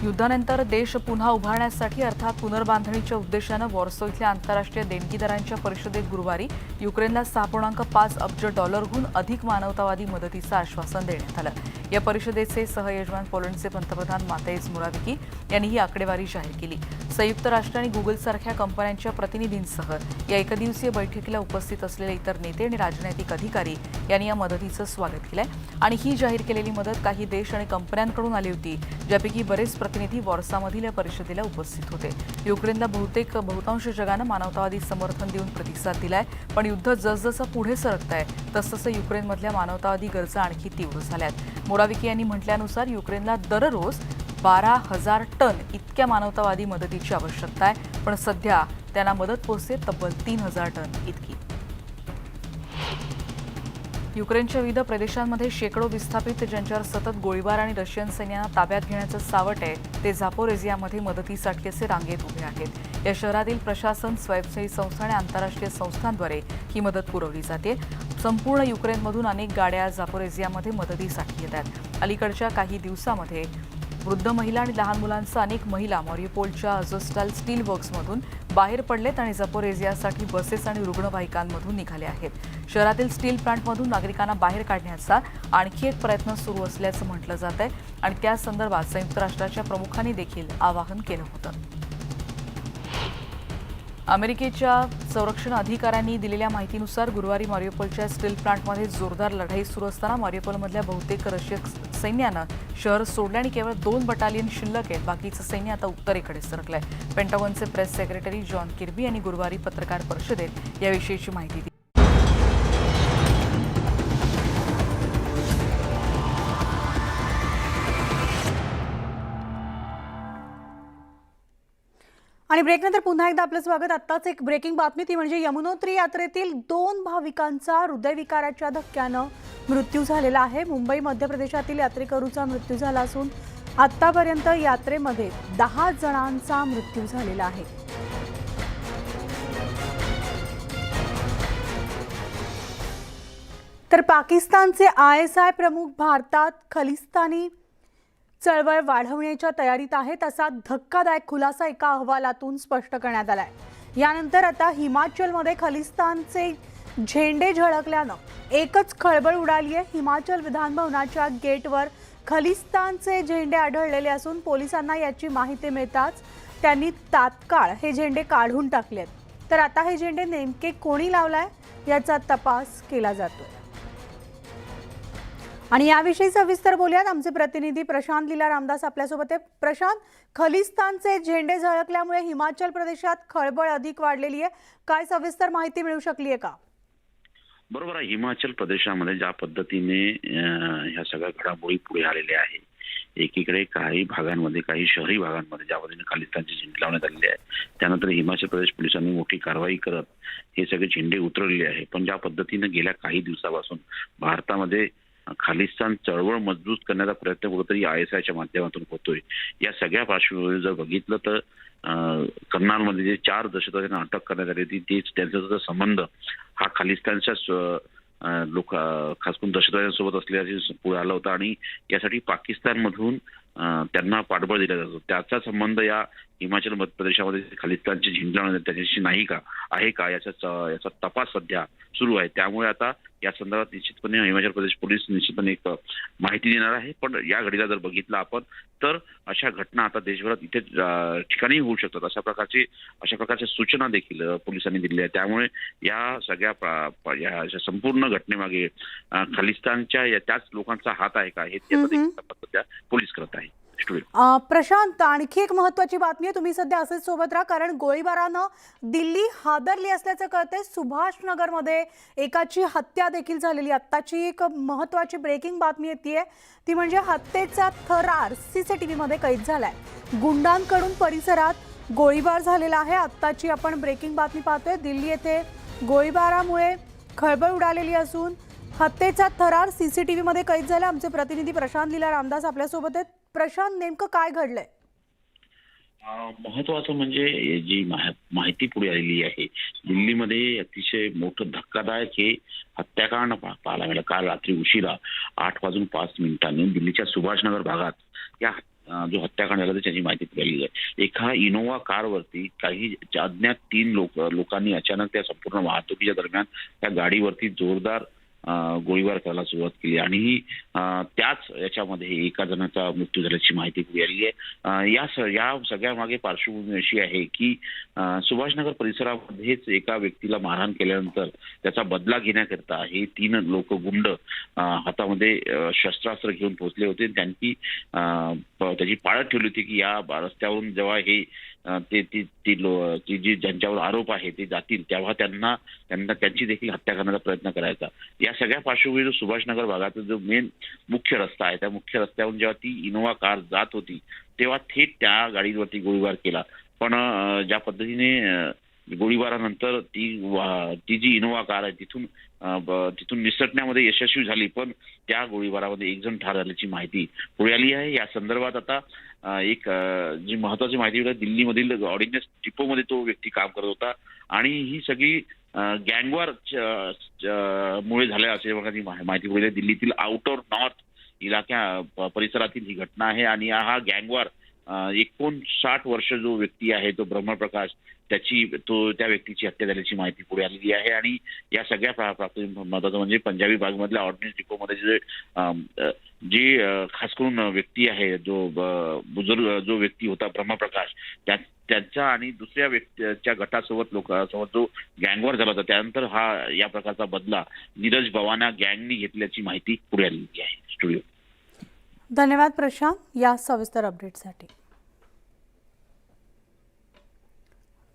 युद्धानंतर देश पुन्हा उभारण्यासाठी अर्थात पुनर्बांधणीच्या उद्देशानं वॉर्सो इथल्या आंतरराष्ट्रीय देणगीदारांच्या परिषदेत गुरुवारी युक्रेनला $6.5 अब्ज अधिक मानवतावादी मदतीचं आश्वासन देण्यात आलं. या परिषदेचे सहयजमान पोलंडचे पंतप्रधान मातेज मोराविकी यांनी ही आकडेवारी जाहीर केली. संयुक्त राष्ट्र आणि गुगलसारख्या कंपन्यांच्या प्रतिनिधींसह या एकदिवसीय बैठकीला उपस्थित असलेले इतर नेते आणि राजनैतिक अधिकारी यांनी या मदतीचं स्वागत केलंय आणि ही जाहीर केलेली मदत काही देश आणि कंपन्यांकडून आली होती, ज्यापैकी बरेच प्रतिनिधी वॉर्सामधील या परिषदेला उपस्थित होते. युक्रेनला बहुतांश जगानं मानवतावादी समर्थन देऊन प्रतिसाद दिलाय, पण युद्ध जसजसं पुढे सरकत आहे तसतसं युक्रेनमधल्या मानवतावादी गरजा आणखी तीव्र झाल्यात. मोराविकी यांनी म्हटल्यानुसार युक्रेनला दररोज 12,000 टन इतक्या मानवतावादी मदतीची आवश्यकता आहे, पण सध्या त्यांना मदत पोहोचते तब्बल 3,000 टन इतकी. युक्रेनच्या विविध प्रदेशांमध्ये शेकडो विस्थापित ज्यांच्यावर सतत गोळीबार आणि रशियन सैन्यानं ताब्यात घेण्याचं सावट आहे ते झापोरेझियामध्ये मदतीसाठी असे रांगेत उभे आहेत. या शहरातील प्रशासन, स्वयंसेवी संस्था आणि आंतरराष्ट्रीय संस्थांद्वारे ही मदत पुरवली जाते. संपूर्ण युक्रेनमधून अनेक गाड्या झापोरेझियामध्ये मदतीसाठी येत आहेत. अलीकडच्या काही दिवसामध्ये वृद्ध महिला आणि लहान मुलांसह अनेक महिला मॉरियोपोलच्या अझोस्टाल स्टील वर्क्समधून बाहेर पडलेत आणि झपोरेझियासाठी बसेस आणि रुग्णवाहिकांमधून निघाले आहेत. शहरातील स्टील प्लांटमधून नागरिकांना बाहेर काढण्याचा आणखी एक प्रयत्न सुरू असल्याचं म्हटलं जात आहे आणि त्या संदर्भात संयुक्त राष्ट्राच्या प्रमुखांनी देखील आवाहन केलं होतं. अमेरिकेच्या संरक्षण अधिकाऱ्यांनी दिलेल्या माहितीनुसार गुरुवारी मारियोपोलच्या स्टील प्लांटमध्ये जोरदार लढाई सुरू असताना मारियोपोलमधल्या बहुतेक रशियन सैन्यानं शहर सोडले आणि केवळ 2 बटालियन शिल्लक आहेत. बाकीचं सैन्य आता उत्तरेकडे सरकलंय. पेंटागॉनचे प्रेस सेक्रेटरी जॉन किर्बी यांनी गुरुवारी पत्रकार परिषदेत याविषयीची माहिती दिली. आणि ब्रेकनंतर पुन्हा एकदा आपलं स्वागत. आत्ताच एक ब्रेकिंग बातमी, ती म्हणजे यमुनोत्री यात्रेतील 2 भाविकांचा हृदयविकाराच्या धक्क्यानं मृत्यू झालेला आहे. मुंबई मध्य प्रदेशातील यात्रेकरूचा मृत्यू झाला असून आतापर्यंत यात्रेमध्ये 10 जणांचा मृत्यू झालेला आहे. तर पाकिस्तानचे ISI प्रमुख भारतात खलिस्तानी चळवळ वाढवण्याच्या तयारीत आहेत असा धक्कादायक खुलासा एका अहवालातून स्पष्ट करण्यात आलाय. यानंतर आता हिमाचलमध्ये खलिस्तानचे झेंडे झळकल्यानं एकच खळबळ उडाली आहे. हिमाचल विधानभवनाच्या गेटवर खलिस्तानचे झेंडे आढळलेले असून पोलिसांना याची माहिती मिळताच त्यांनी तात्काळ हे झेंडे काढून टाकलेत. तर आता हे झेंडे नेमके कोणी लावलाय याचा तपास केला जातोय. आणि याविषयी सविस्तर बोलूयात. आमचे प्रतिनिधी प्रशांत लीला रामदास आपल्यासोबत आहे. प्रशांत, खलिस्तानचे झेंडे झळकल्यामुळे हिमाचल प्रदेशात खळबळ अधिक वाढलेली आहे. काय सविस्तर माहिती मिळू शकली आहे का? बरोबर आहे. हिमाचल प्रदेशामध्ये ज्या पद्धतीने ह्या सगळ्या घडामोडी पुढे आलेल्या आहे, एकीकडे काही भागांमध्ये, काही शहरी भागांमध्ये ज्या पद्धतीने खलिस्तानचे झेंडे लावण्यात आलेले आहे, त्यानंतर हिमाचल प्रदेश पोलिसांनी मोठी कारवाई करत हे सगळे झेंडे उतरवलेले आहे. पण ज्या पद्धतीने गेल्या काही दिवसापासून भारतामध्ये खालिस्तान चळवळ मजबूत करण्याचा प्रयत्न कुठेतरी ISIच्या माध्यमातून होतोय, या सगळ्या पार्श्वभूमीवर जर बघितलं तर कर्नालमध्ये जे 4 दहशतवाद्यांना अटक करण्यात आली होती, तेच त्यांचा संबंध हा खालिस्तानच्या लोक खास करून दहशतवाद्यांसोबत असल्याचे पुढे आला होता आणि यासाठी पाकिस्तानमधून त्यांना पाठबळ दिलं जातं. त्याचा संबंध या हिमाचल मध्य प्रदेशामध्ये खालिस्तानची झिंजलावणी त्याच्याशी नाही का आहे का याचा तपास सध्या सुरू आहे. त्यामुळे आता या संदर्भात निश्चितपणे हिमाचल प्रदेश पोलीस निश्चितपणे एक माहिती देणार आहे. पण या घडीला जर बघितलं आपण तर अशा घटना आता देशभरात इथे ठिकाणी होऊ शकतात अशा प्रकारच्या सूचना देखील पोलिसांनी दिल्या आहेत. त्यामुळे या सगळ्या या संपूर्ण घटनेमागे खालिस्तानच्या त्याच लोकांचा हात आहे का हे सध्या पोलीस करत आहे. प्रशांत, आणखी एक महत्वाची बातमी आहे, तुम्ही सध्या असेच सोबत राहा, कारण गोळीबारानं दिल्ली हादरली असल्याचं कळतंय. सुभाषनगरमध्ये एकाची हत्या देखील झालेली. आत्ताची एक महत्वाची ब्रेकिंग बातमी येते, ती म्हणजे हत्येचा थरार CCTV मध्ये कैद झालाय. गुंडांकडून परिसरात गोळीबार झालेला आहे. आत्ताची आपण ब्रेकिंग बातमी पाहतोय. दिल्ली येथे गोळीबारामुळे खळबळ उडालेली असून हत्येचा थरार CCTV मध्ये कैद झाला. आमचे प्रतिनिधी प्रशांत लीला रामदास आपल्यासोबत आहेत. प्रशांत, नेमकं काय घडलंय? महत्वाचं म्हणजे जी माहिती पुढे आलेली आहे, दिल्लीमध्ये अतिशय मोठं धक्कादायक हे हत्याकांड पाहायला मिळालं. काल रात्री उशिरा 8:05 दिल्लीच्या सुभाषनगर भागात या जो हत्याकांड झाला त्याची माहिती पुढे आलेली आहे. एका इनोव्हा कारवरती काही अज्ञात 3 लोकांनी अचानक त्या संपूर्ण वाहतुकीच्या दरम्यान त्या गाडीवरती जोरदार गोळीबार करायला सुरुवात केली आणि त्याच याच्यामध्ये एका जणाचा मृत्यू झाल्याची माहिती पुढे आली आहे. या सगळ्या मागे पार्श्वभूमी अशी आहे की सुभाषनगर परिसरामध्येच एका व्यक्तीला मारहाण केल्यानंतर त्याचा बदला घेण्याकरता हे 3 लोक गुंड हातामध्ये शस्त्रास्त्र घेऊन पोहोचले होते. त्यांची त्याची पाळत ठेवली होती की या रस्त्यावरून जेव्हा हे जी ज्यांच्यावर आरोप आहे ते जातील तेव्हा त्यांना त्यांची देखील हत्या करण्याचा प्रयत्न करायचा. या सगळ्या पार्श्वभूमीवर सुभाषनगर भागाचा जो मेन मुख्य रस्ता आहे त्या मुख्य रस्त्यावरून जेव्हा ती इनोव्हा कार जात होती तेव्हा थेट त्या गाडीवरती गोळीबार केला. पण ज्या पद्धतीने गोळीबारानंतर ती जी इनोव्हा कार आहे तिथून निसटण्यामध्ये यशस्वी झाली, पण त्या गोळीबारामध्ये 1 जण ठार झाल्याची माहिती पुढे आली आहे. या संदर्भात आता एक जी महत्वाची माहिती मिळाली, दिल्लीमधील ऑर्डिनन्स डिपोमध्ये तो व्यक्ती काम करत होता आणि ही सगळी गँगवॉर मुळे झाल्या असे प्रकारची माहिती पुढे आली. दिल्लीतील आउटर नॉर्थ इलाक्या परिसरातील ही घटना आहे आणि हा गँगवॉर 59 वर्ष जो व्यक्ती आहे तो ब्रह्मप्रकाश त्या व्यक्तीची हत्या झाल्याची माहिती पुढे आलेली आहे. आणि या सगळ्या महत्वाचं म्हणजे पंजाबी बागमधल्या ऑर्डिनन्स डिपोमध्ये जे खास करून व्यक्ती आहे जो व्यक्ती होता ब्रह्मप्रकाश त्यांचा आणि दुसऱ्या व्यक्तीच्या गटासोबत लोकांसोबत जो गँगवॉर झाला होता त्यानंतर हा या प्रकारचा बदला नीरज भवाना गँगनी घेतल्याची माहिती पुढे आलेली आहे. स्टुडिओ. धन्यवाद प्रशांत या सविस्तर अपडेटसाठी.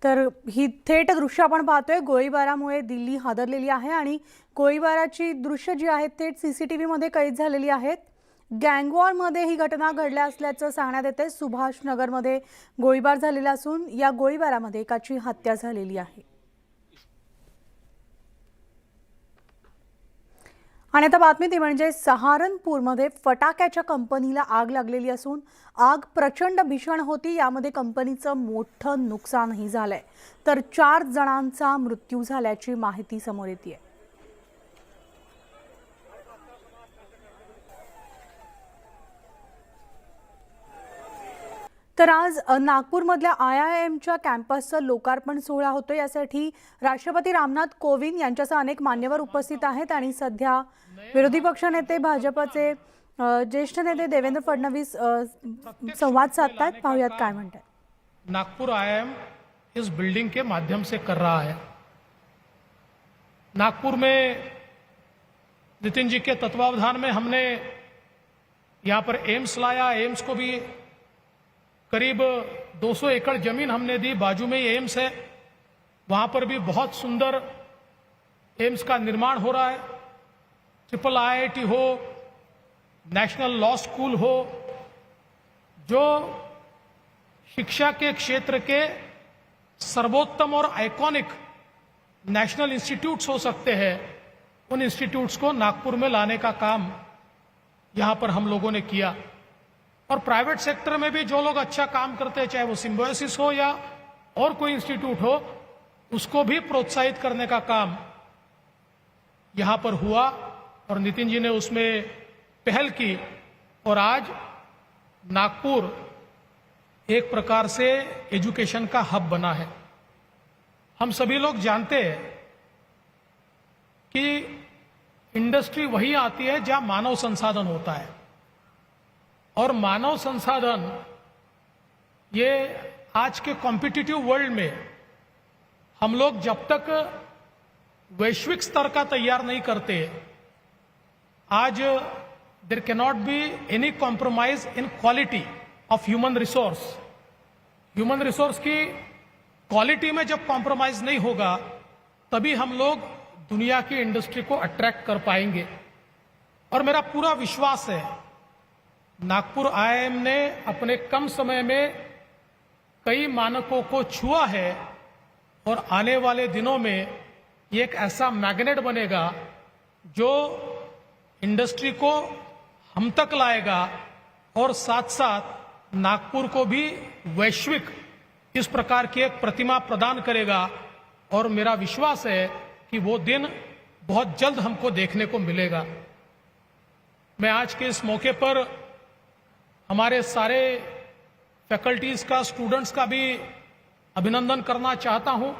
तर ही थेट दृश्य आपण पाहतोय. गोळीबारामुळे दिल्ली हादरलेली आहे आणि गोळीबाराची दृश्य जी आहेत थेट CCTV मध्ये कैद झालेली आहेत. गँगवॉरमध्ये ही घटना घडल्या असल्याचं सांगण्यात येते. सुभाषनगरमध्ये गोळीबार झालेला असून या गोळीबारामध्ये एकाची हत्या झालेली आहे. आणि आता बातमी ती म्हणजे सहारनपूरमध्ये फटाक्याच्या कंपनीला आग लागलेली असून आग प्रचंड भीषण होती. यामध्ये कंपनीचं मोठं नुकसानही झालंय. तर 4 जणांचा मृत्यू झाल्याची माहिती समोर येते. तर आज नागपूरमधल्या IIMच्या कॅम्पसचं लोकार्पण सोहळा होतो. यासाठी राष्ट्रपती रामनाथ कोविंद यांच्यासह अनेक मान्यवर उपस्थित आहेत आणि सध्या विरोधी पक्षनेते भाजपचे ज्येष्ठ नेते देवेंद्र फडणवीस संवाद साधतात. पाहूयात काय म्हणतात. नागपुर IIM इस बिल्डिंग के माध्यम से कर रहा है. नागपुर में नितिन जी के तत्वावधान में हमने यहाँ पर एम्स लाया. एम्स को भी करीब 200 एकड़ जमीन हमने दी. बाजू में ही एम्स है, वहाँ पर भी बहुत सुंदर एम्स का निर्माण हो रहा है. IIIT हो, नेशनल लॉ स्कूल हो, जो शिक्षा के क्षेत्र के सर्वोत्तम और आइकॉनिक नेशनल इंस्टीट्यूट्स हो सकते हैं, उन इंस्टीट्यूट्स को नागपुर में लाने का काम यहाँ पर हम लोगों ने किया. और प्राइवेट सेक्टर में भी जो लोग अच्छा काम करते हैं, चाहे वो सिम्बायोसिस हो या और कोई इंस्टीट्यूट हो, उसको भी प्रोत्साहित करने का काम यहाँ पर हुआ और नितिन जी ने उसमें पहल की. और आज नागपुर एक प्रकार से एजुकेशन का हब बना है। हम सभी लोग जानते हैं कि इंडस्ट्री वही आती है जहां मानव संसाधन होता है, और मानव संसाधन ये आज के कॉम्पिटिटिव वर्ल्ड में हम लोग जब तक वैश्विक स्तर का तैयार नहीं करते, आज there can not be any compromise in quality of human resource. Human resource की क्वालिटी में जब कॉम्प्रोमाइज नहीं होगा तभी हम लोग दुनिया की इंडस्ट्री को अट्रैक्ट कर पाएंगे। और मेरा पूरा विश्वास है नागपुर आईआईएम ने अपने कम समय में कई मानकों को छुआ है, और आने वाले दिनों में ये एक ऐसा मैग्नेट बनेगा जो इंडस्ट्री को हम तक लाएगा और साथ साथ नागपुर को भी वैश्विक इस प्रकार की एक प्रतिमा प्रदान करेगा। और मेरा विश्वास है कि वो दिन बहुत जल्द हमको देखने को मिलेगा। मैं आज के इस मौके पर हमारे सारे फैकल्टीज का, स्टूडेंट्स का भी अभिनंदन करना चाहता हूं।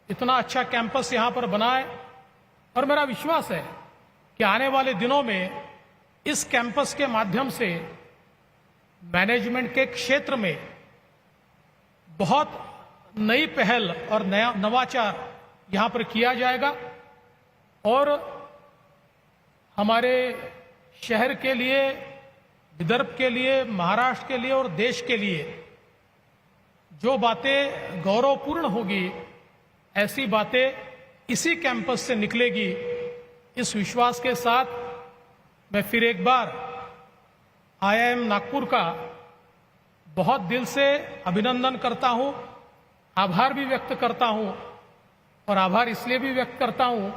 इतना अच्छा कैंपस यहां पर बना है, और मेरा विश्वास है कि आने वाले दिनों में इस कैंपस के माध्यम से मैनेजमेंट के क्षेत्र में बहुत नई पहल और नया नवाचार यहां पर किया जाएगा, और हमारे शहर के लिए, विदर्भ के लिए, महाराष्ट्र के लिए और देश के लिए जो बातें गौरवपूर्ण होगी, ऐसी बातें इसी कैंपस से निकलेगी। इस विश्वास के साथ मैं फिर एक बार आईआईएम नागपुर का बहुत दिल से अभिनंदन करता हूं, आभार भी व्यक्त करता हूं। और आभार इसलिए भी व्यक्त करता हूं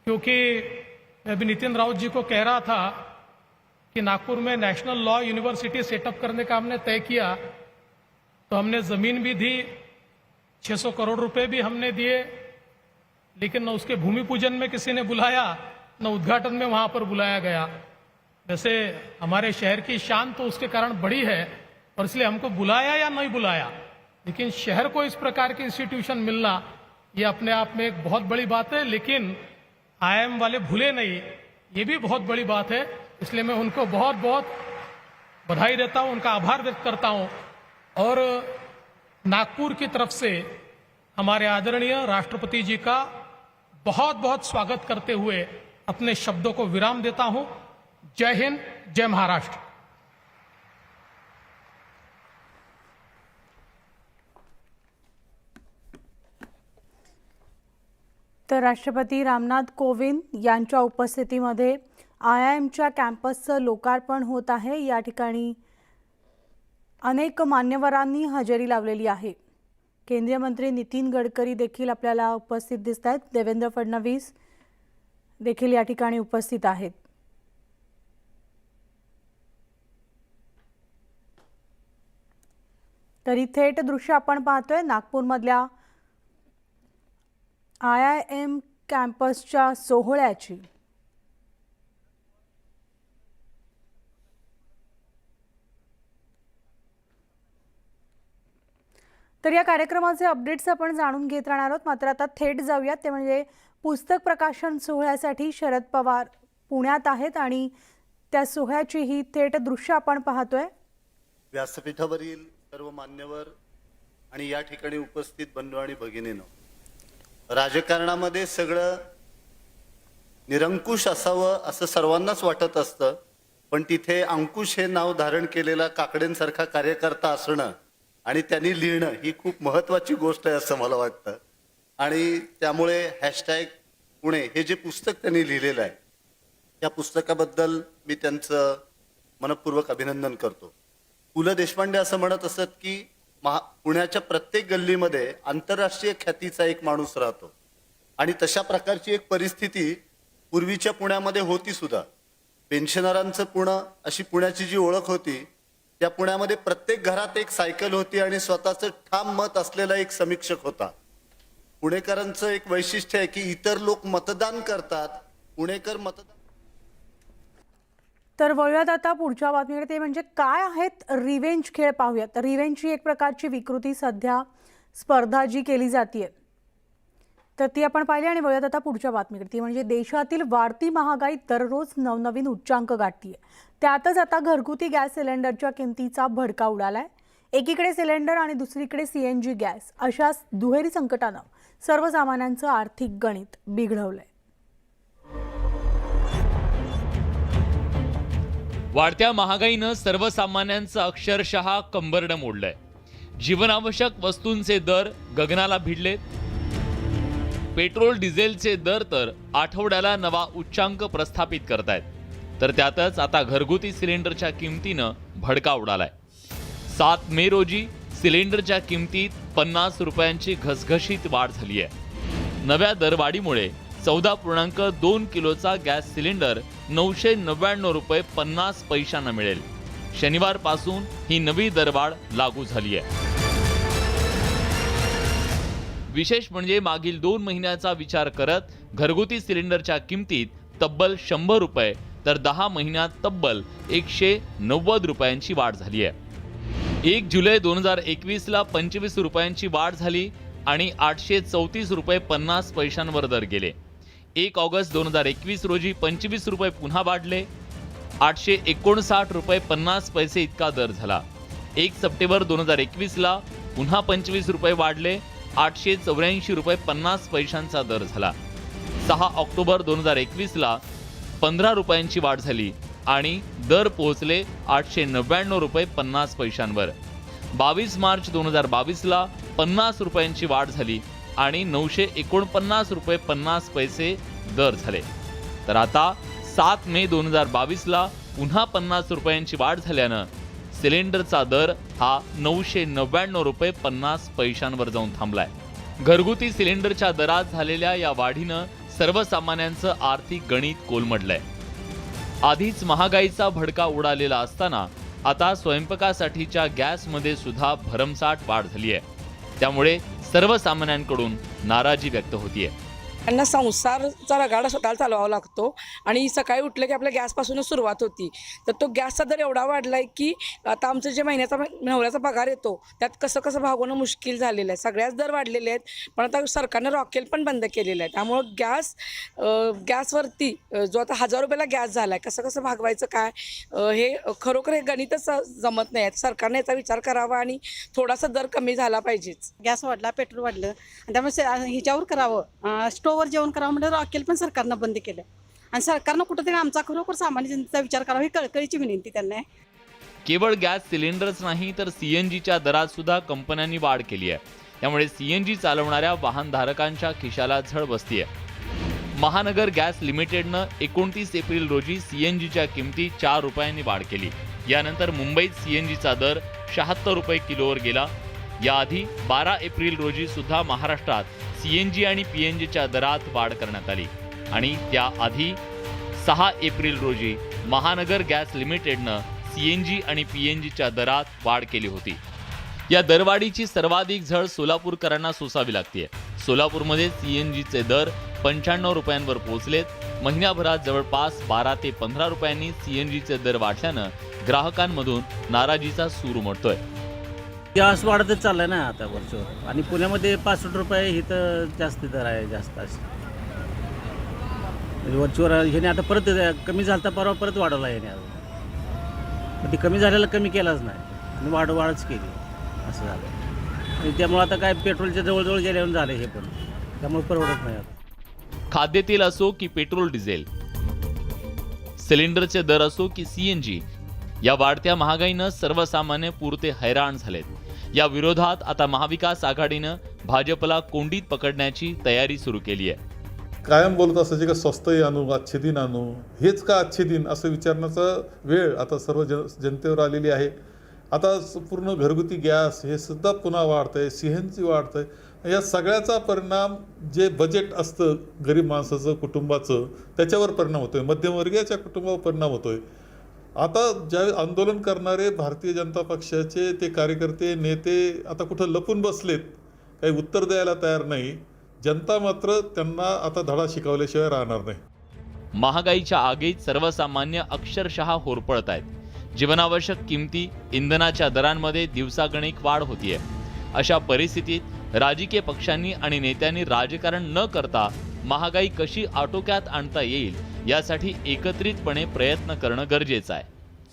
क्योंकि मैं अभी नितिन राउत जी को कह रहा था कि नागपुर में नेशनल लॉ यूनिवर्सिटी सेटअप करने का हमने तय किया, तो हमने जमीन भी दी, 600 करोड़ रुपए भी हमने दिए, लेकिन न उसके भूमि पूजन में किसी ने बुलाया, न उद्घाटन में वहां पर बुलाया गया। वैसे हमारे शहर की शान तो उसके कारण बड़ी है, और इसलिए हमको बुलाया या नहीं बुलाया, लेकिन शहर को इस प्रकार की इंस्टीट्यूशन मिलना ये अपने आप में एक बहुत बड़ी बात है। लेकिन आईआईएम वाले भूले नहीं, ये भी बहुत बड़ी बात है। इसलिए मैं उनको बहुत बहुत बधाई देता हूं, उनका आभार व्यक्त करता हूं। और नागपुर की तरफ से हमारे आदरणीय राष्ट्रपति जी का बहुत बहुत स्वागत करते हुए अपने शब्दों को विराम देता हूं। जय हिंद, जय महाराष्ट्र। तर राष्ट्रपती रामनाथ कोविंद यांच्या उपस्थितीमध्ये आयआयएमच्या कॅम्पसचं लोकार्पण होत आहे। या ठिकाणी अनेक मान्यवरांनी हजेरी लावलेली आहे। केंद्रीय मंत्री नितीन गडकरी देखील आपल्याला उपस्थित दिसत आहेत। देवेंद्र फडणवीस देखील या ठिकाणी उपस्थित आहेत। तरी थेट दृश्य आपण पाहतोय नागपूरमधल्या आयआयएम कॅम्पसच्या सोहळ्याची। तर या कार्यक्रमाचे अपडेट्स आपण जाणून घेत राहणार आहोत। मात्र आता थेट जाऊयात ते म्हणजे पुस्तक प्रकाशन सोहळ्यासाठी शरद पवार पुण्यात आहेत आणि त्या सोहळ्याची ही थेट दृश्य आपण पाहतोय। व्यासपीठावरील सर्व मान्यवर आणि या ठिकाणी उपस्थित बंधू आणि भगिनींनो, राजकारणामध्ये सगळं निरंकुश असावं असं सर्वांनाच वाटत असतं, पण तिथे अंकुश हे नाव धारण केलेला काकडेंसारखा कार्यकर्ता असणं आणि त्यांनी लिहिणं ही खूप महत्त्वाची गोष्ट आहे असं मला वाटतं। आणि त्यामुळे #पुणे हे जे पुस्तक त्यांनी लिहिलेलं आहे, या पुस्तकाबद्दल मी त्यांचं मनपूर्वक अभिनंदन करतो। पु ल देशपांडे असं म्हणत असत की पुण्याच्या प्रत्येक गल्लीमध्ये आंतरराष्ट्रीय ख्यातीचा एक माणूस राहतो, आणि तशा प्रकारची एक परिस्थिती पूर्वीच्या पुण्यामध्ये होती सुद्धा। पेन्शनरांचं पुणे अशी पुण्याची जी ओळख होती, त्या पुण्यामध्ये प्रत्येक घरात एक सायकल होती आणि स्वतःचं ठाम मत असलेला एक समीक्षक होता। पुणेकरांचं एक वैशिष्ट्य आहे की इतर लोक मतदान करतात, पुणेकर मतदान तर वळूयात आता पुढच्या बातमीकडे, ते म्हणजे काय आहेत रिव्हेंज खेळ पाहूयात. रिव्हेंजची एक प्रकारची विकृती सध्या स्पर्धा जी केली जाते तर ती आपण पाहिली. आणि वळूयात आता पुढच्या बातमीकडे, ती म्हणजे देशातील वाढती महागाई दररोज नवनवीन उच्चांक गाठतीये. त्यातच आता घरगुती गॅस सिलेंडरच्या किमतीचा भडका उडालाय. एकीकडे सिलेंडर आणि दुसरीकडे CNG गॅस अशा दुहेरी संकटानं सर्वसामान्यांचं आर्थिक गणित बिघडवलंय. वाढत्या महागाईनं सर्वसामान्यांचं अक्षरशः कंबरडं मोडलंय. जीवनावश्यक वस्तूंचे दर गगनाला भिडलेत. पेट्रोल डिझेलचे दर तर आठवड्याला नवा उच्चांक प्रस्थापित करतायत. तर त्यातच आता घरगुती सिलेंडरच्या किमतीनं भडका उडालाय. 7 मे रोजी सिलेंडरच्या किमतीत 50 रुपयांची घसघशीत वाढ झाली आहे. नव्या दरवाढीमुळे 14.2 किलोचा गॅस सिलेंडर 999 रुपये 50 पैशांना मिळेल. शनिवारपासून ही नवी दरवाढ लागू झाली आहे. विशेष म्हणजे मागील 2 महिन्याचा विचार करत घरगुती सिलेंडरच्या किमतीत तब्बल 100 रुपये तर 10 महिन्यात तब्बल 190 रुपयांची वाढ झाली आहे. 1 जुलै 2021ला 25 रुपयांची वाढ झाली आणि 834 रुपये 50 पैशांवर दर गेले. 1 ऑगस्ट 2021 रोजी 25 रुपये पुन्हा वाढले. 859 रुपये 50 पैसे इतका दर झाला. 1 सप्टेंबर 2021ला पुन्हा 25 रुपये वाढले. 884 रुपये 50 पैशांचा दर झाला. 6 ऑक्टोबर 2021ला 15 रुपयांची वाढ झाली आणि दर पोहोचले 899 रुपये 50 पैशांवर. 22 मार्च 2022ला 50 रुपयांची वाढ झाली आणि 949 रुपये 50 पैसे दर झाले. तर आता 7 मे 2022ला पुन्हा 50 रुपयांची वाढ झाल्यानं सिलेंडरचा दर हा 999 रुपये 50 पैशांवर जाऊन थांबलाय. घरगुती सिलेंडरच्या दरात झालेल्या या वाढीनं सर्वसामान्यांचं आर्थिक गणित कोलमडलंय. आधीच महागाईचा भडका उडालेला असताना आता स्वयंपाकासाठीच्या गॅसमध्ये सुद्धा भरमसाठ वाढ झाली आहे. त्यामुळे सर्वसामान्यांकडून नाराजी व्यक्त होतीये. त्यांना संसारचा रगाडा स्वतःला चालवावा लागतो आणि सकाळी उठलं की आपल्या गॅसपासूनच सुरुवात होती. तर तो गॅसचा दर एवढा वाढला आहे की आता आमचं जे नवऱ्याचा पगार येतो त्यात कसं भागवणं मुश्किल झालेलं आहे. सगळ्याच दर वाढलेले आहेत. पण आता सरकारनं रॉकेल पण बंद केलेलं आहे. त्यामुळं गॅसवरती जो आता 1000 रुपयाला गॅस झाला आहे कसं भागवायचं काय हे खरोखर हे गणितच जमत नाही आहे. सरकारने याचा विचार करावा आणि थोडासा दर कमी झाला पाहिजेच. गॅस वाढला, पेट्रोल वाढलं आणि त्यामुळे ह्याच्यावर करावं, स्टोववर जेवण करावं म्हणजे रॉकेल पण सरकारनं बंद केलं आणि सरकारनं कुठंतरी आमचा खरोखर सामान्य जनतेचा विचार करावा ही कळकळीची विनंती त्यांना आहे. केवळ गॅस सिलेंडरच नाही तर CNGच्या दरात सुद्धा कंपन्यांनी वाढ केली आहे. त्यामुळे CNG चालवणाऱ्या वाहनधारकांच्या खिशाला झळ बसतीये. महानगर गॅस लिमिटेडनं 29 एप्रिल रोजी CNGच्या किमतीत 4 रुपयांनी वाढ केली. यानंतर मुंबईत CNGचा दर 76 रुपये किलोवर गेला. याआधी 12 एप्रिल रोजी सुद्धा महाराष्ट्रात CNG आणि PNGच्या दरात वाढ करण्यात आली आणि त्याआधी 6 एप्रिल रोजी महानगर गॅस लिमिटेडनं CNG आणि PNGच्या दरात वाढ केली होती. या दरवाढीची सर्वाधिक झळ सोलापूरकरांना सोसावी लागते. सोलापूरमध्ये CNGचे दर 95 रुपयांवर पोहोचलेत. महिन्याभरात जवळपास 12 ते 15 रुपयांनी CNGचे दर वाढल्यानं ग्राहकांमधून नाराजीचा सूर उमटतोय. गॅस वाढतच चाललाय ना आता वरच्यावर आणि पुण्यामध्ये 65 रुपये इथं जास्त दर आहे. जास्त म्हणजे वरच्यावर ह्याने आता परत कमी झालं तर परवा परत वाढवला ह्याने अजून. ते कमी झालेला कमी केलाच नाही आणि वाढच केली असं झालं. आणि त्यामुळे आता काय पेट्रोलच्या जवळजवळ गेल्यावर झालं हे पण त्यामुळे परवडत नाही आता. खाद्यतेल असो की पेट्रोल डिझेल, सिलेंडरचे दर असो की CNG, या वाढत्या महागाईनं सर्वसामान्य पुरते हैराण झालेत. या विरोधात आता महाविकास आघाडीनं भाजपला कोंडीत पकडण्याची तयारी सुरू केली आहे. कायम बोलत असायचे का स्वस्तही आणू, अच्छे दिन आणू, हेच का अच्छे दिन असं विचारण्याचा वेळ आता सर्व जनतेवर आलेली आहे. आता पूर्ण घरगुती गॅस हे सुद्धा पुन्हा वाढतंय, CNG वाढतंय. या सगळ्याचा परिणाम जे बजेट असतं गरीब माणसाचं कुटुंबाचं त्याच्यावर परिणाम होतोय, मध्यमवर्गीयाच्या कुटुंबावर परिणाम होतोय. आता ज्यावेळी आंदोलन करणारे भारतीय जनता पक्षाचे ते कार्यकर्ते नेते आता कुठं लपून बसलेत, काही उत्तर द्यायला तयार नाही. जनता मात्र त्यांना आता धडा शिकवल्याशिवाय राहणार नाही. महागाईच्या आगीत सर्वसामान्य अक्षरशः होरपळत आहेत. जीवनावश्यक किमती, इंधनाच्या दरांमध्ये दिवसागणिक वाढ होतीये. अशा परिस्थितीत राजकीय पक्षांनी आणि नेत्यांनी राजकारण न करता महागाई कशी आटोक्यात आणता येईल यासाठी एकत्रितपणे प्रयत्न करणं गरजेचं आहे.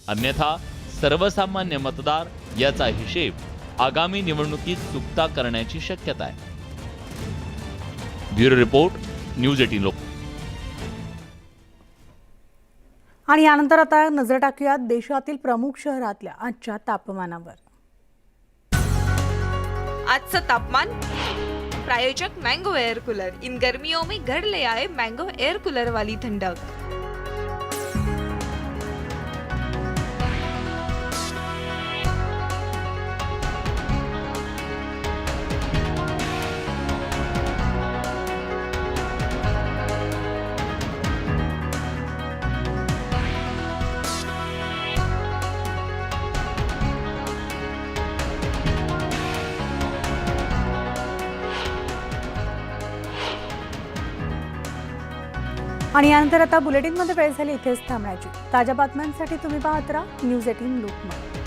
अन्यथा सर्वसामान्य मतदार याचा हिशेब आगामी निवडणुकीत चुकता करण्याची शक्यता आहे. ब्युरो रिपोर्ट, न्यूज 18 लोक. आणि यानंतर आता नजर टाकूयात देशातील प्रमुख शहरातल्या आजच्या तापमानावर. आजचं तापमान. प्रायोजक मैंगो एयर कूलर. इन गर्मियों में घर ले आए मैंगो एयर कूलर वाली ठंडक. आणि यानंतर आता बुलेटिनमध्ये वेळ झाली इथेच थांबण्याची. ताज्या बातम्यांसाठी तुम्ही पाहत राहा न्यूज 18 लोकमत.